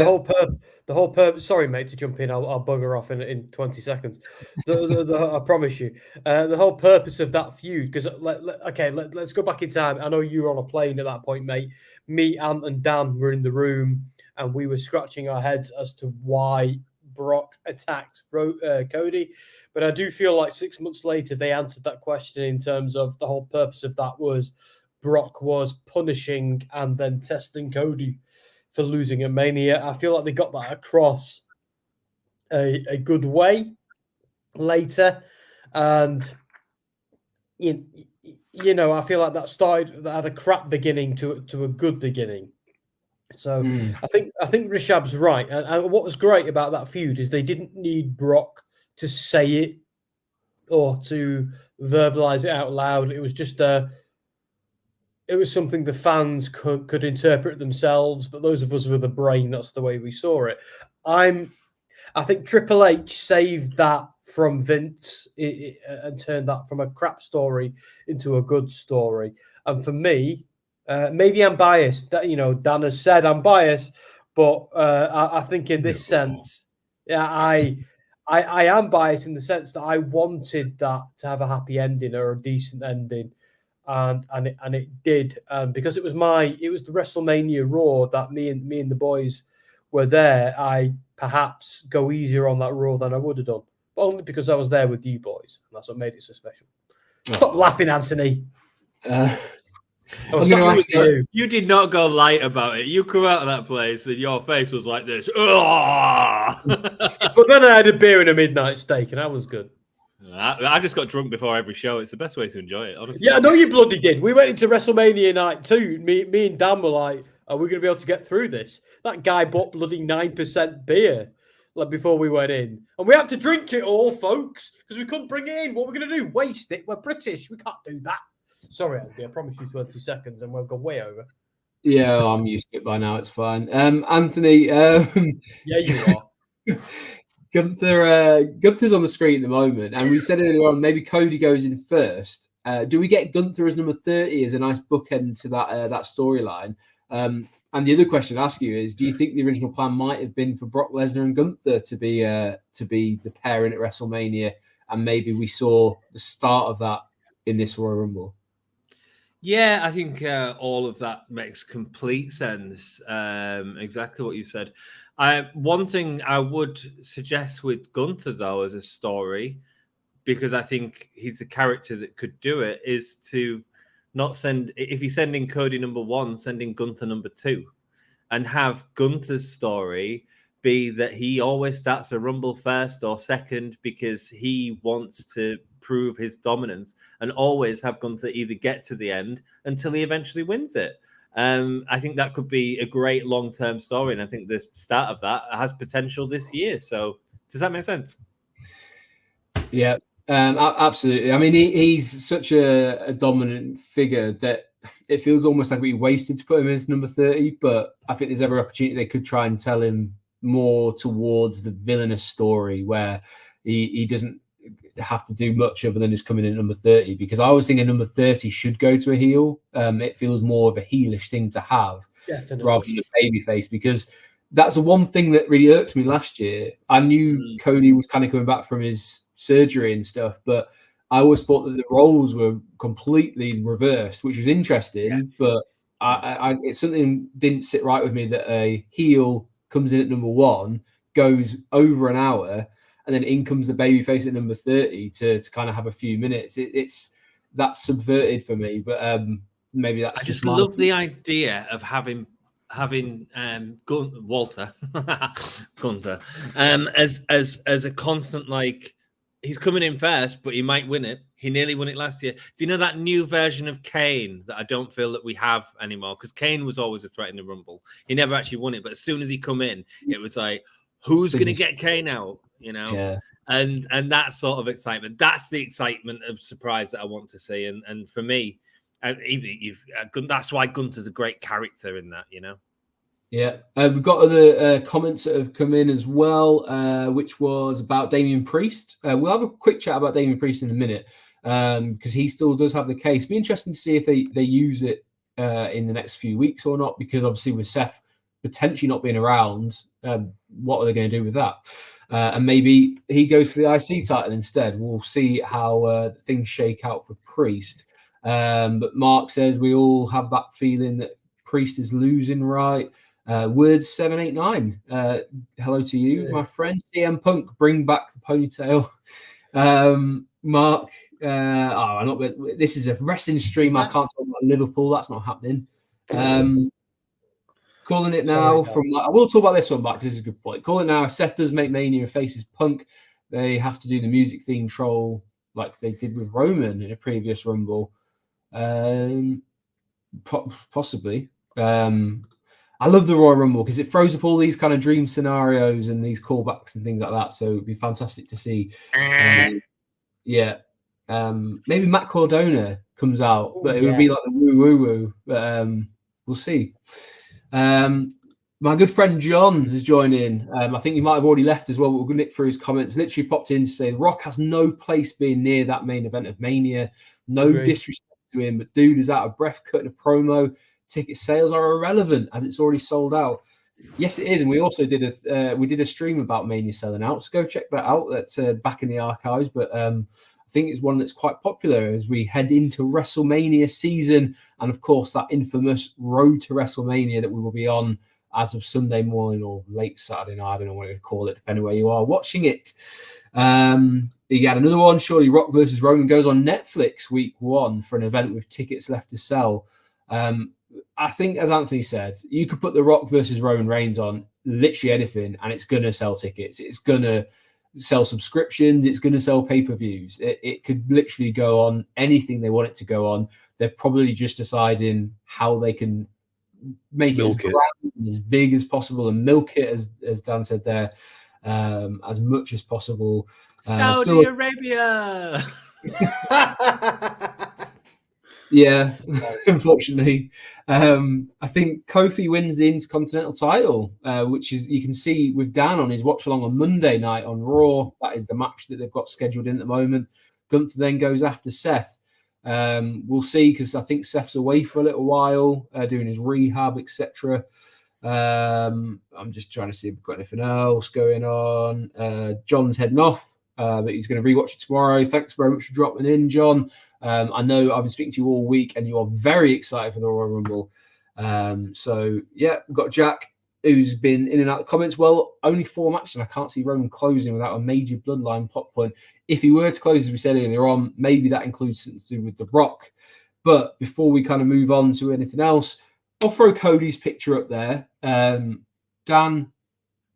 the whole purpose. Sorry, mate, to jump in. I'll bugger off in 20 seconds. I promise you. The whole purpose of that feud. Because let's go back in time. I know you were on a plane at that point, mate. Me, Ant, and Dan were in the room, and we were scratching our heads as to why Brock attacked Cody. But I do feel like 6 months later they answered that question in terms of the whole purpose of that was Brock was punishing and then testing Cody for losing at Mania. I feel like they got that across a good way later. And, you know, I feel like that had a crap beginning to a good beginning. So I think Rishabh's right. And what was great about that feud is they didn't need Brock to say it or to verbalize it out loud. It was just it was something the fans could interpret themselves, but those of us with a brain, that's the way we saw it. I think Triple H saved that from Vince and turned that from a crap story into a good story. And for me, maybe I'm biased. That, you know, Dan has said I'm biased, but I think in this sense, yeah, I am biased in the sense that I wanted that to have a happy ending or a decent ending, and it did. Because it was the WrestleMania Raw that me and the boys were there. I perhaps go easier on that Raw than I would have done, but only because I was there with you boys, and that's what made it so special. Stop laughing, Anthony. You did not go light about it. You come out of that place and your face was like this. But then I had a beer and a midnight steak, and that was good. I just got drunk before every show. It's the best way to enjoy it, honestly. Yeah, I know you bloody did. We went into WrestleMania night 2. Me and Dan were like, are we going to be able to get through this? That guy bought bloody 9% beer before we went in. And we had to drink it all, folks, because we couldn't bring it in. What we're going to do? Waste it? We're British. We can't do that. Sorry, Andy. I promise you 20 seconds and we'll go way over. Yeah, I'm used to it by now. It's fine. Anthony. Yeah, you are. Gunther's on the screen at the moment, and we said earlier on maybe Cody goes in first. Do we get Gunther as number 30 as a nice bookend to that storyline? And the other question I'd ask you is, do you think the original plan might have been for Brock Lesnar and Gunther to be the pairing at WrestleMania, and maybe we saw the start of that in this Royal Rumble? Yeah, I think all of that makes complete sense. Exactly what you said. One thing I would suggest with Gunther, though, as a story, because I think he's the character that could do it, is to not send, if he's sending Cody number 1, sending Gunther number 2, and have Gunther's story be that he always starts a Rumble first or second because he wants to prove his dominance, and always have Gunther either get to the end until he eventually wins it. I think that could be a great long-term story, and I think the start of that has potential this year. So does that make sense? Yeah, absolutely. I mean, he's such a dominant figure that it feels almost like we wasted to put him as number 30, but I think there's every opportunity they could try and tell him more towards the villainous story where he doesn't have to do much other than just coming in at number 30, because I was thinking number 30 should go to a heel. It feels more of a heelish thing to have. Definitely. Rather than a babyface, because that's the one thing that really irked me last year. I knew Cody was kind of coming back from his surgery and stuff, but I always thought that the roles were completely reversed, which was interesting, but it's something didn't sit right with me that a heel comes in at number 1, goes over an hour, and then in comes the babyface at number 30 to kind of have a few minutes. That's subverted for me, but maybe that's. I just love the idea of having Walter Gunther as a constant, like, he's coming in first, but he might win it. He nearly won it last year. Do you know that new version of Kane that I don't feel that we have anymore? Because Kane was always a threat in the Rumble. He never actually won it, but as soon as he come in, it was like, who's going to get Kane out? You know? Yeah. and that sort of excitement. That's the excitement of surprise that I want to see. And for me, that's why Gunther's a great character in that, you know. Yeah, we've got other comments that have come in as well, which was about Damian Priest. We'll have a quick chat about Damian Priest in a minute because he still does have the case. Be interesting to see if they use it in the next few weeks or not, because obviously with Seth potentially not being around, what are they going to do with that? And maybe he goes for the IC title instead. We'll see how things shake out for Priest. But Mark says we all have that feeling that Priest is losing, right? Words 789. Hello to you, my friend. CM Punk, bring back the ponytail. Mark, I'm not. This is a wrestling stream. I can't talk about Liverpool. That's not happening. Calling it now. I will talk about this one, Mark, because this is a good point. Call it now. If Seth does make Mania and faces Punk, they have to do the music theme troll like they did with Roman in a previous Rumble. Possibly. I love the Royal Rumble because it throws up all these kind of dream scenarios and these callbacks and things like that. So it'd be fantastic to see. Maybe Matt Cardona comes out, but it would be like the woo. But we'll see. My good friend John has joined in. I think he might have already left as well. But we're going to nick through his comments. Literally popped in to say The Rock has no place being near that main event of Mania. No disrespect to him, but dude is out of breath cutting a promo. Ticket sales are irrelevant as it's already sold out. Yes, it is, and we also did a stream about Mania selling out. So go check that out. That's back in the archives, but I think it's one that's quite popular as we head into WrestleMania season, and of course that infamous road to WrestleMania that we will be on as of Sunday morning or late Saturday night. I don't know what to call it, depending where you are watching it. You had another one. Surely Rock versus Roman goes on Netflix week 1 for an event with tickets left to sell. I think, as Anthony said, you could put The Rock versus Roman Reigns on literally anything, and it's going to sell tickets. It's going to sell subscriptions. It's going to sell pay-per-views. It could literally go on anything they want it to go on. They're probably just deciding how they can make it as big as possible and milk it, as Dan said there, as much as possible. Saudi Arabia. Yeah, unfortunately. I think Kofi wins the Intercontinental title, which is, you can see with Dan on his watch along on Monday night on Raw. That is the match that they've got scheduled in at the moment. Gunther then goes after Seth. We'll see, because I think Seth's away for a little while, doing his rehab, etc. I'm just trying to see if we've got anything else going on. John's heading off, but he's going to rewatch it tomorrow. Thanks very much for dropping in, John. I know I've been speaking to you all week, and you are very excited for the Royal Rumble. So yeah, we've got Jack, who's been in and out of the comments. Well, only 4 matches, and I can't see Roman closing without a major bloodline plot point. If he were to close, as we said earlier on, maybe that includes something to do with The Rock. But before we kind of move on to anything else, I'll throw Cody's picture up there. Dan,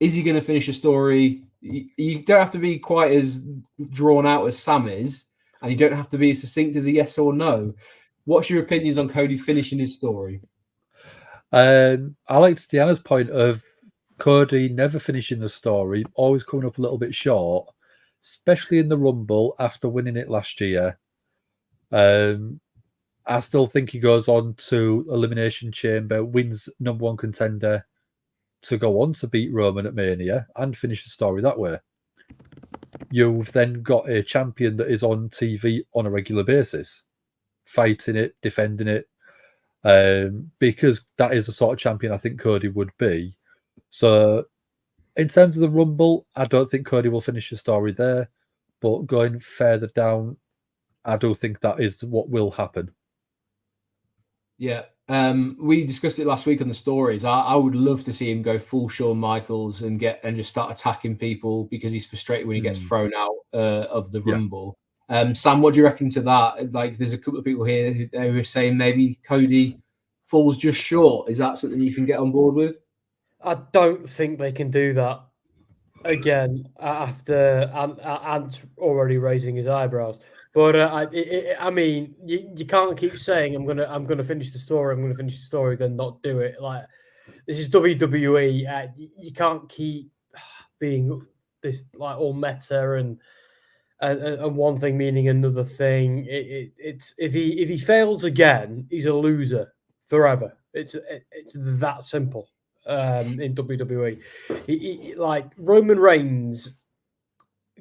is he going to finish a story? You don't have to be quite as drawn out as Sam is, and you don't have to be as succinct as a yes or no. What's your opinions on Cody finishing his story? I liked Deanna's point of Cody never finishing the story, always coming up a little bit short, especially in the Rumble after winning it last year. I still think he goes on to Elimination Chamber, wins number 1 contender to go on to beat Roman at Mania and finish the story that way. You've then got a champion that is on TV on a regular basis, fighting it, defending it, because that is the sort of champion I think Cody would be. So in terms of the Rumble, I don't think Cody will finish the story there, but going further down, I do think that is what will happen. Yeah, we discussed it last week on the stories. I would love to see him go full Shawn Michaels and just start attacking people because he's frustrated when he gets thrown out of the Rumble. Sam, what do you reckon to that? Like, there's a couple of people here who are saying maybe Cody falls just short. Is that something you can get on board with? I don't think they can do that again after Ant's already raising his eyebrows. But I mean, you can't keep saying I'm gonna finish the story. I'm gonna finish the story, then not do it. Like, this is WWE. You can't keep being this like all meta and one thing meaning another thing. It's if he fails again, he's a loser forever. It's that simple. In WWE, like Roman Reigns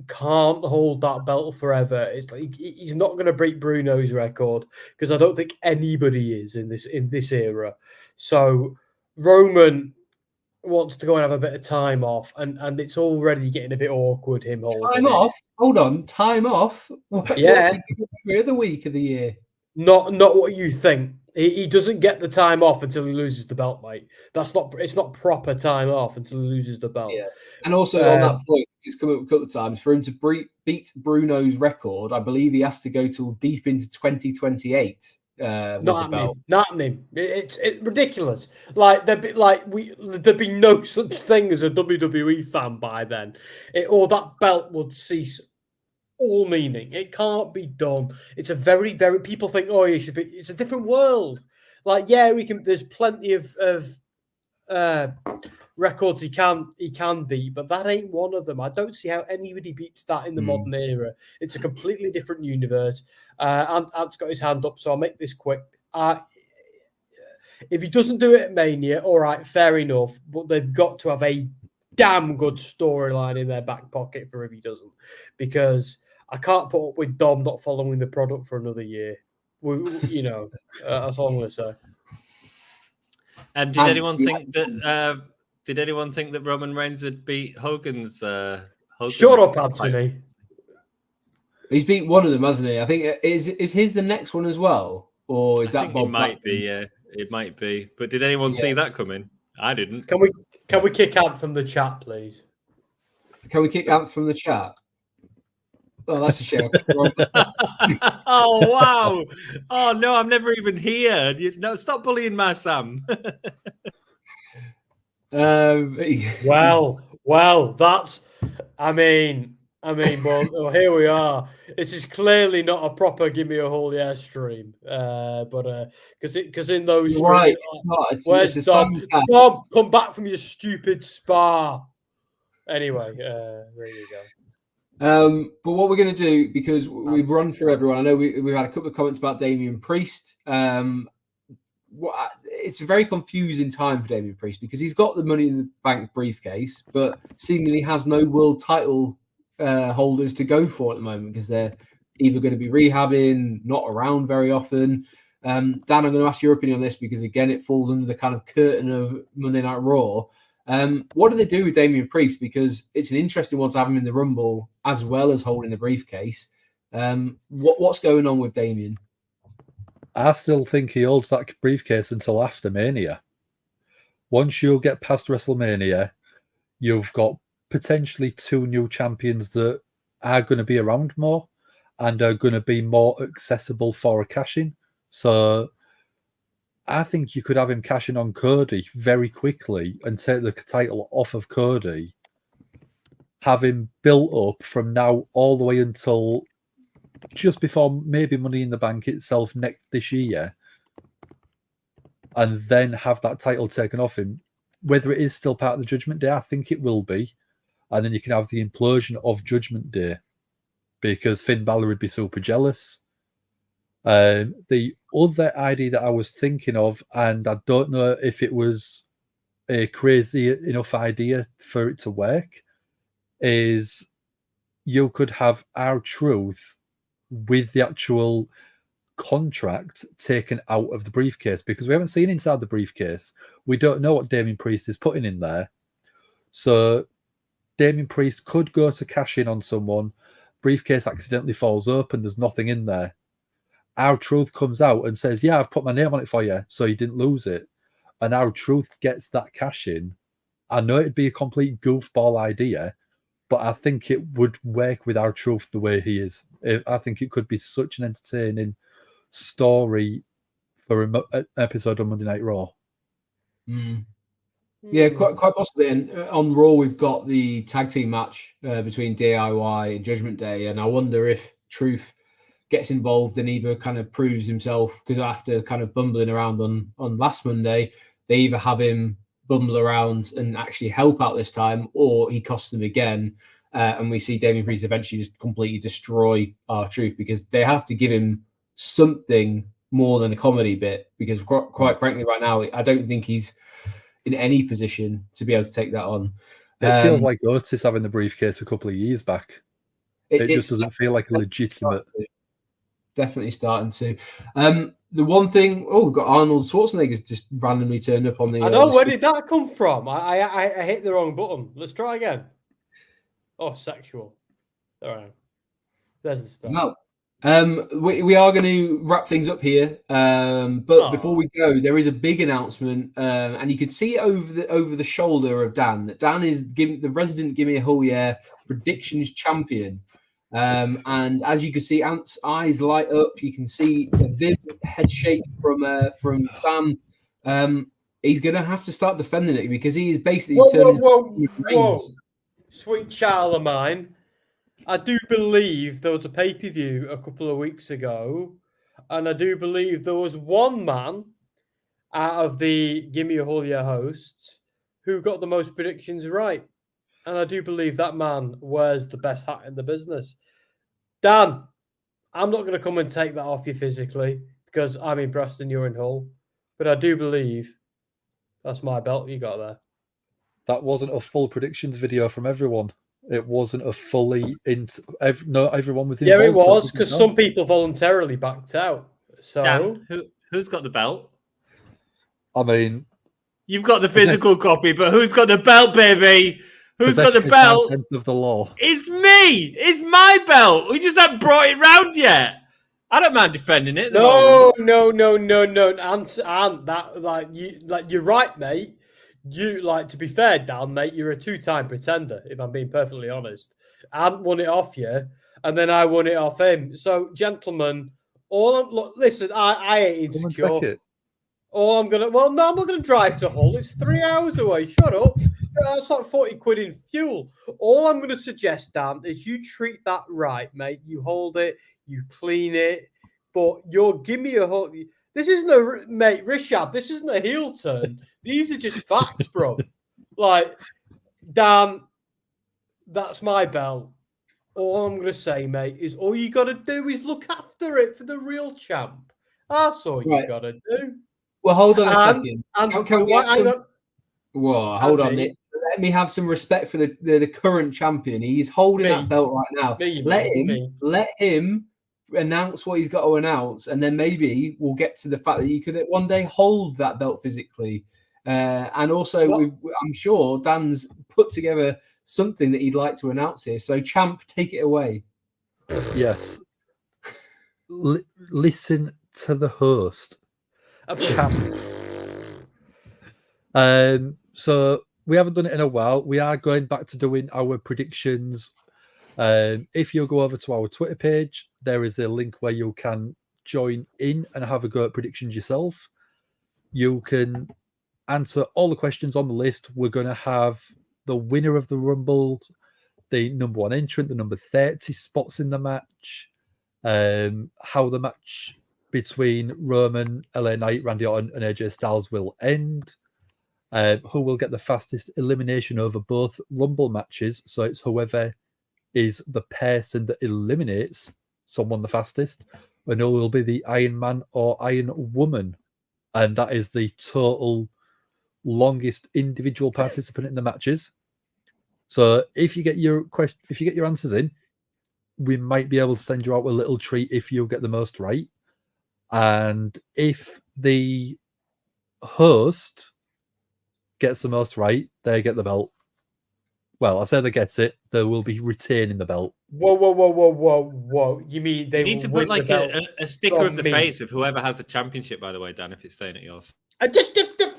can't hold that belt forever. It's like he's not going to break Bruno's record because I don't think anybody is in this era. So Roman wants to go and have a bit of time off, and it's already getting a bit awkward. Him holding time off. Hold on, time off. Yeah, every other week of the year. Not what you think. He doesn't get the time off until he loses the belt, mate. It's not proper time off until he loses the belt. Yeah. And also on that point, it's come up a couple of times for him to beat Bruno's record. I believe he has to go till deep into 2028. Not happening. It's ridiculous. Like there'd be no such thing as a WWE fan by then, or that belt would cease all meaning. It can't be done. It's a very, very people think, oh, you should be. It's a different world. Like, yeah, we can. There's plenty of records he can beat, but that ain't one of them. I don't see how anybody beats that in the modern era. It's a completely different universe. Ant's got his hand up, so I'll make this quick. If he doesn't do it at Mania, all right, fair enough, but they've got to have a damn good storyline in their back pocket for if he doesn't, because I can't put up with Dom not following the product for another year. That's all I'm going to say. Did anyone think that? Did anyone think that Roman Reigns had beat Hogan's? Shut up, Anthony. He's beat one of them, hasn't he? I think is his the next one as well, or is that Bob? It might be. Yeah, it might be. But did anyone see that coming? I didn't. Can we kick Ant from the chat, please? Can we kick Ant from the chat? Oh, that's a shame. Oh, wow. Oh, no, I'm never even here. No, stop bullying my Sam. Well, that's, I mean, well, here we are. This is clearly not a proper "Give Me a Whole Yeah" stream, but because in those streams, right, where's Dom? Dom, come back from your stupid spa. Anyway, there you go. But what we're going to do, because we've run through everyone, I know we've had a couple of comments about Damian Priest. It's a very confusing time for Damian Priest because he's got the Money in the Bank briefcase, but seemingly has no world title holders to go for at the moment because they're either going to be rehabbing, not around very often. Dan, I'm going to ask your opinion on this because, again, it falls under the kind of curtain of Monday Night Raw. What do they do with Damian Priest? Because it's an interesting one to have him in the Rumble as well as holding the briefcase. What's going on with Damian? I still think he holds that briefcase until after Mania. Once you get past WrestleMania, you've got potentially 2 new champions that are going to be around more and are going to be more accessible for a cash-in. So I think you could have him cash in on Cody very quickly and take the title off of Cody, have him built up from now all the way until just before maybe Money in the Bank itself this year, and then have that title taken off him. Whether it is still part of the Judgment Day, I think it will be. And then you can have the implosion of Judgment Day because Finn Balor would be super jealous. The other idea that I was thinking of, and I don't know if it was a crazy enough idea for it to work, is you could have R-Truth with the actual contract taken out of the briefcase because we haven't seen inside the briefcase. We don't know what Damian Priest is putting in there. So Damian Priest could go to cash in on someone, briefcase accidentally falls open, there's nothing in there. R-Truth comes out and says, yeah, I've put my name on it for you, so you didn't lose it. And R-Truth gets that cash in. I know it'd be a complete goofball idea, but I think it would work with R-Truth the way he is. I think it could be such an entertaining story for an episode on Monday Night Raw. Yeah, quite possibly. And on Raw, we've got the tag team match between DIY and Judgment Day, and I wonder if Truth gets involved and either kind of proves himself, because after kind of bumbling around on last Monday, they either have him bumble around and actually help out this time, or he costs them again. and we see Damien Priest eventually just completely destroy R-Truth, because they have to give him something more than a comedy bit, because quite frankly, right now, I don't think he's in any position to be able to take that on. It feels like Otis having the briefcase a couple of years back. It just doesn't feel like a legitimate. Definitely starting to. The one thing, we've got Arnold Schwarzenegger just randomly turned up on the. I know, where did that come from? I hit the wrong button. Let's try again. Oh, sexual. All right. There's the stuff. No. We are going to wrap things up here, but before we go, there is a big announcement, and you can see it over the shoulder of Dan. That Dan is the resident Gimme a Hull Yeah predictions champion, and as you can see, Ant's eyes light up. You can see a vivid head shake from Dan. He's going to have to start defending it, because he is basically whoa, sweet child of mine. I do believe there was a pay-per-view a couple of weeks ago, and I do believe there was one man out of the Gimme a Hull Yeah hosts who got the most predictions right. And I do believe that man wears the best hat in the business. Dan, I'm not going to come and take that off you physically, because I'm in Preston, you're in Hull. But I do believe that's my belt you got there. That wasn't a full predictions video from everyone. It wasn't a fully no, everyone was involved. Yeah, it was, because some people voluntarily backed out. So Dan, who's got the belt? I mean, you've got the physical copy, but who's got the belt, baby? Who's got the belt? Of the law. It's me. It's my belt. We just haven't brought it round yet. I don't mind defending it. No. Ant, you're right, mate. You to be fair, Dan, mate, you're a two-time pretender, if I'm being perfectly honest. Ant won it off you, and then I won it off him. So, gentlemen, listen, I ain't insecure. I'm not gonna drive to Hull. It's 3 hours away. Shut up. That's like 40 quid in fuel. All I'm gonna suggest, Dan, is you treat that right, mate. You hold it, you clean it, but give me a Hull. This isn't Rishab, this isn't a heel turn. These are just facts, bro. Dan, that's my belt. All I'm going to say, mate, is all you got to do is look after it for the real champ. That's all you got to do. Well, hold on a second. Hold on. Let me have some respect for the current champion. He's holding that belt right now. Let him announce what he's got to announce, and then maybe we'll get to the fact that you could one day hold that belt physically. And also, I'm sure Dan's put together something that he'd like to announce here. So, champ, take it away. Yes. Listen to the host. Champ. So we haven't done it in a while. We are going back to doing our predictions. If you go over to our Twitter page, there is a link where you can join in and have a go at predictions yourself. You can answer all the questions on the list. We're going to have the winner of the Rumble, the number one entrant, the number 30 spots in the match, how the match between Roman, LA Knight, Randy Orton, and AJ Styles will end, who will get the fastest elimination over both Rumble matches. So it's whoever is the person that eliminates someone the fastest, and who will be the Iron Man or Iron Woman. And that is the total longest individual participant in the matches. So if you get your answers in, we might be able to send you out a little treat if you get the most right. And if the host gets the most right, they get the belt. Well, I say they get it, they will be retaining the belt. Whoa. You mean they need to put like a sticker of the face of whoever has the championship, by the way, Dan, if it's staying at yours.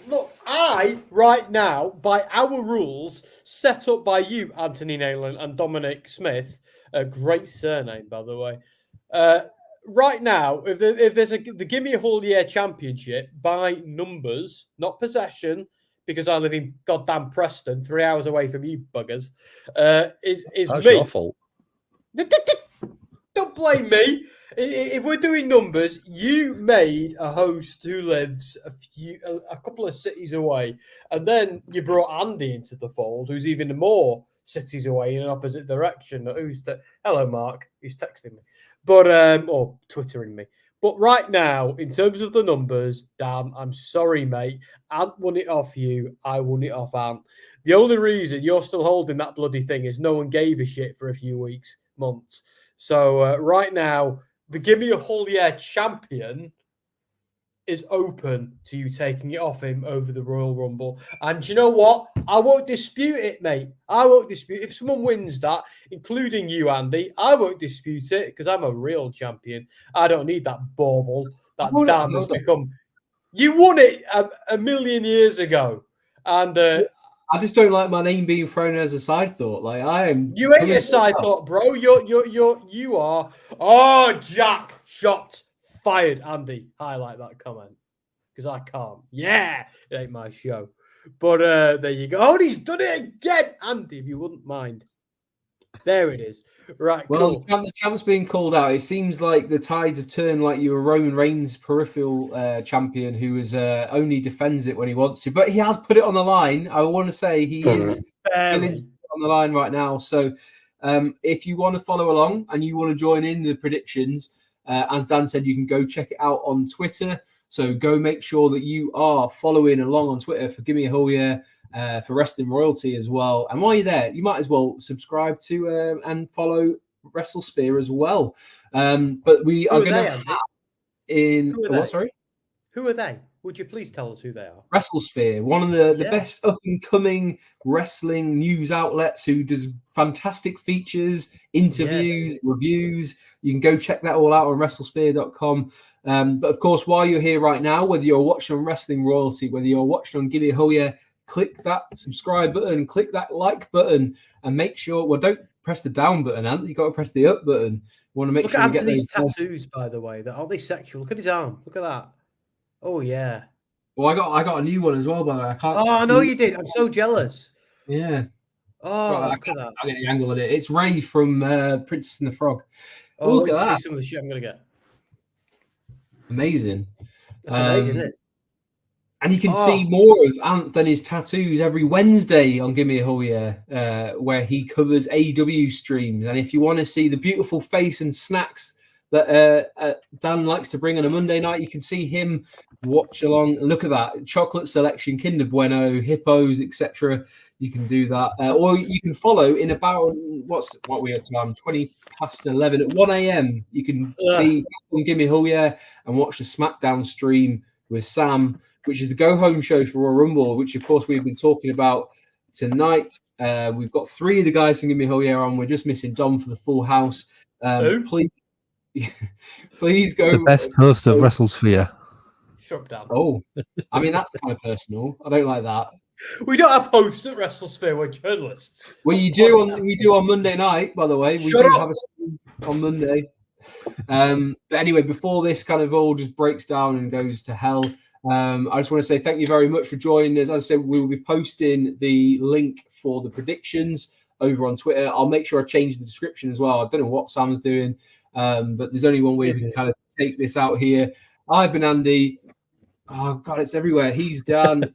Look, right now, by our rules, set up by you, Anthony Nayland and Dominic Smith, a great surname, by the way. Right now, if there's the Gimme a Hull Yeah Championship by numbers, not possession, because I live in goddamn Preston, 3 hours away from you buggers, is That's me. Your fault. Don't blame me. If we're doing numbers, you made a host who lives a couple of cities away, and then you brought Andy into the fold, who's even more cities away in an opposite direction. Hello, Mark. He's texting me, but or twittering me. But right now, in terms of the numbers, Dan, I'm sorry, mate. Ant won it off you. I won it off Ant. The only reason you're still holding that bloody thing is no one gave a shit for a few weeks, months. So right now, the Gimme a Hull Yeah champion is open to you taking it off him over the Royal Rumble. And you know what? I won't dispute it, mate. I won't dispute. If someone wins that, including you, Andy, I won't dispute it because I'm a real champion. I don't need that bauble that Dan has become. You won it a million years ago. And I just don't like my name being thrown as a side thought. Like I am. You ain't a side thought, bro. You are. Oh, Jack shot fired, Andy. Highlight that comment because I can't. Yeah, it ain't my show. But there you go. Oh, and he's done it again, Andy. If you wouldn't mind. There it is. Right. Well, cool. the champ's being called out. It seems like the tides have turned. Like you were Roman Reigns' peripheral champion, who is only defends it when he wants to, but he has put it on the line. I want to say he is on the line right now. So, if you want to follow along and you want to join in the predictions, as Dan said, you can go check it out on Twitter. So go make sure that you are following along on Twitter for Gimme a Hull Yeah. For Wrestling Royalty as well. And while you're there, you might as well subscribe to and follow WrestleSphere as well. But we are going to have sorry? Who are they? Would you please tell us who they are? WrestleSphere, one of the best up-and-coming wrestling news outlets who does fantastic features, interviews, reviews. You can go check that all out on WrestleSphere.com. But of course, while you're here right now, whether you're watching on Wrestling Royalty, whether you're watching on Gimme a Hull Yeah, click that subscribe button, click that like button, and make sure. Well, don't press the down button, Ant. You got to press the up button. You want to make sure you get these tattoos, by the way. Aren't they sexual? Look at his arm. Look at that. Oh yeah. Well, I got a new one as well, by the way. I can't. Oh, I know you did. I'm so jealous. Yeah. Oh, look at that. I'll get the angle on it. It's Ray from Princess and the Frog. Oh, look at that. See some of the shit I'm gonna get. Amazing. That's amazing, isn't it? And you can see more of Ant than his tattoos every Wednesday on Gimme a Hull Yeah, where he covers AEW streams. And if you want to see the beautiful face and snacks that Dan likes to bring on a Monday night, you can see him watch along. Look at that. Chocolate selection, Kinder Bueno, hippos, etc. You can do that. Or you can follow in about, what we are time? 20 past 11 at 1 a.m. You can be on Gimme a Hull Yeah and watch the SmackDown stream with Sam, which is the go-home show for Royal Rumble, which, of course, we've been talking about tonight. We've got 3 of the guys from Gimme a Hull Yeah on. We're just missing Dom for the full house. Please go. The best host of WrestleSphere. Shut up, Dan. Oh, I mean, that's kind of personal. I don't like that. We don't have hosts at WrestleSphere. We're journalists. Well, we do on Monday night, by the way. We do have a stream on Monday. But anyway, before this kind of all just breaks down and goes to hell, I just want to say thank you very much for joining us. As I said, we will be posting the link for the predictions over on Twitter. I'll make sure I change the description as well. I don't know what Sam's doing, but there's only one way we can kind of take this out here. I've been Andy. Oh, God, it's everywhere. He's Dan.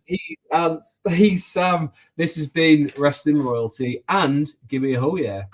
He's Sam. This has been Wrestling Royalty and Gimme a Hull Yeah.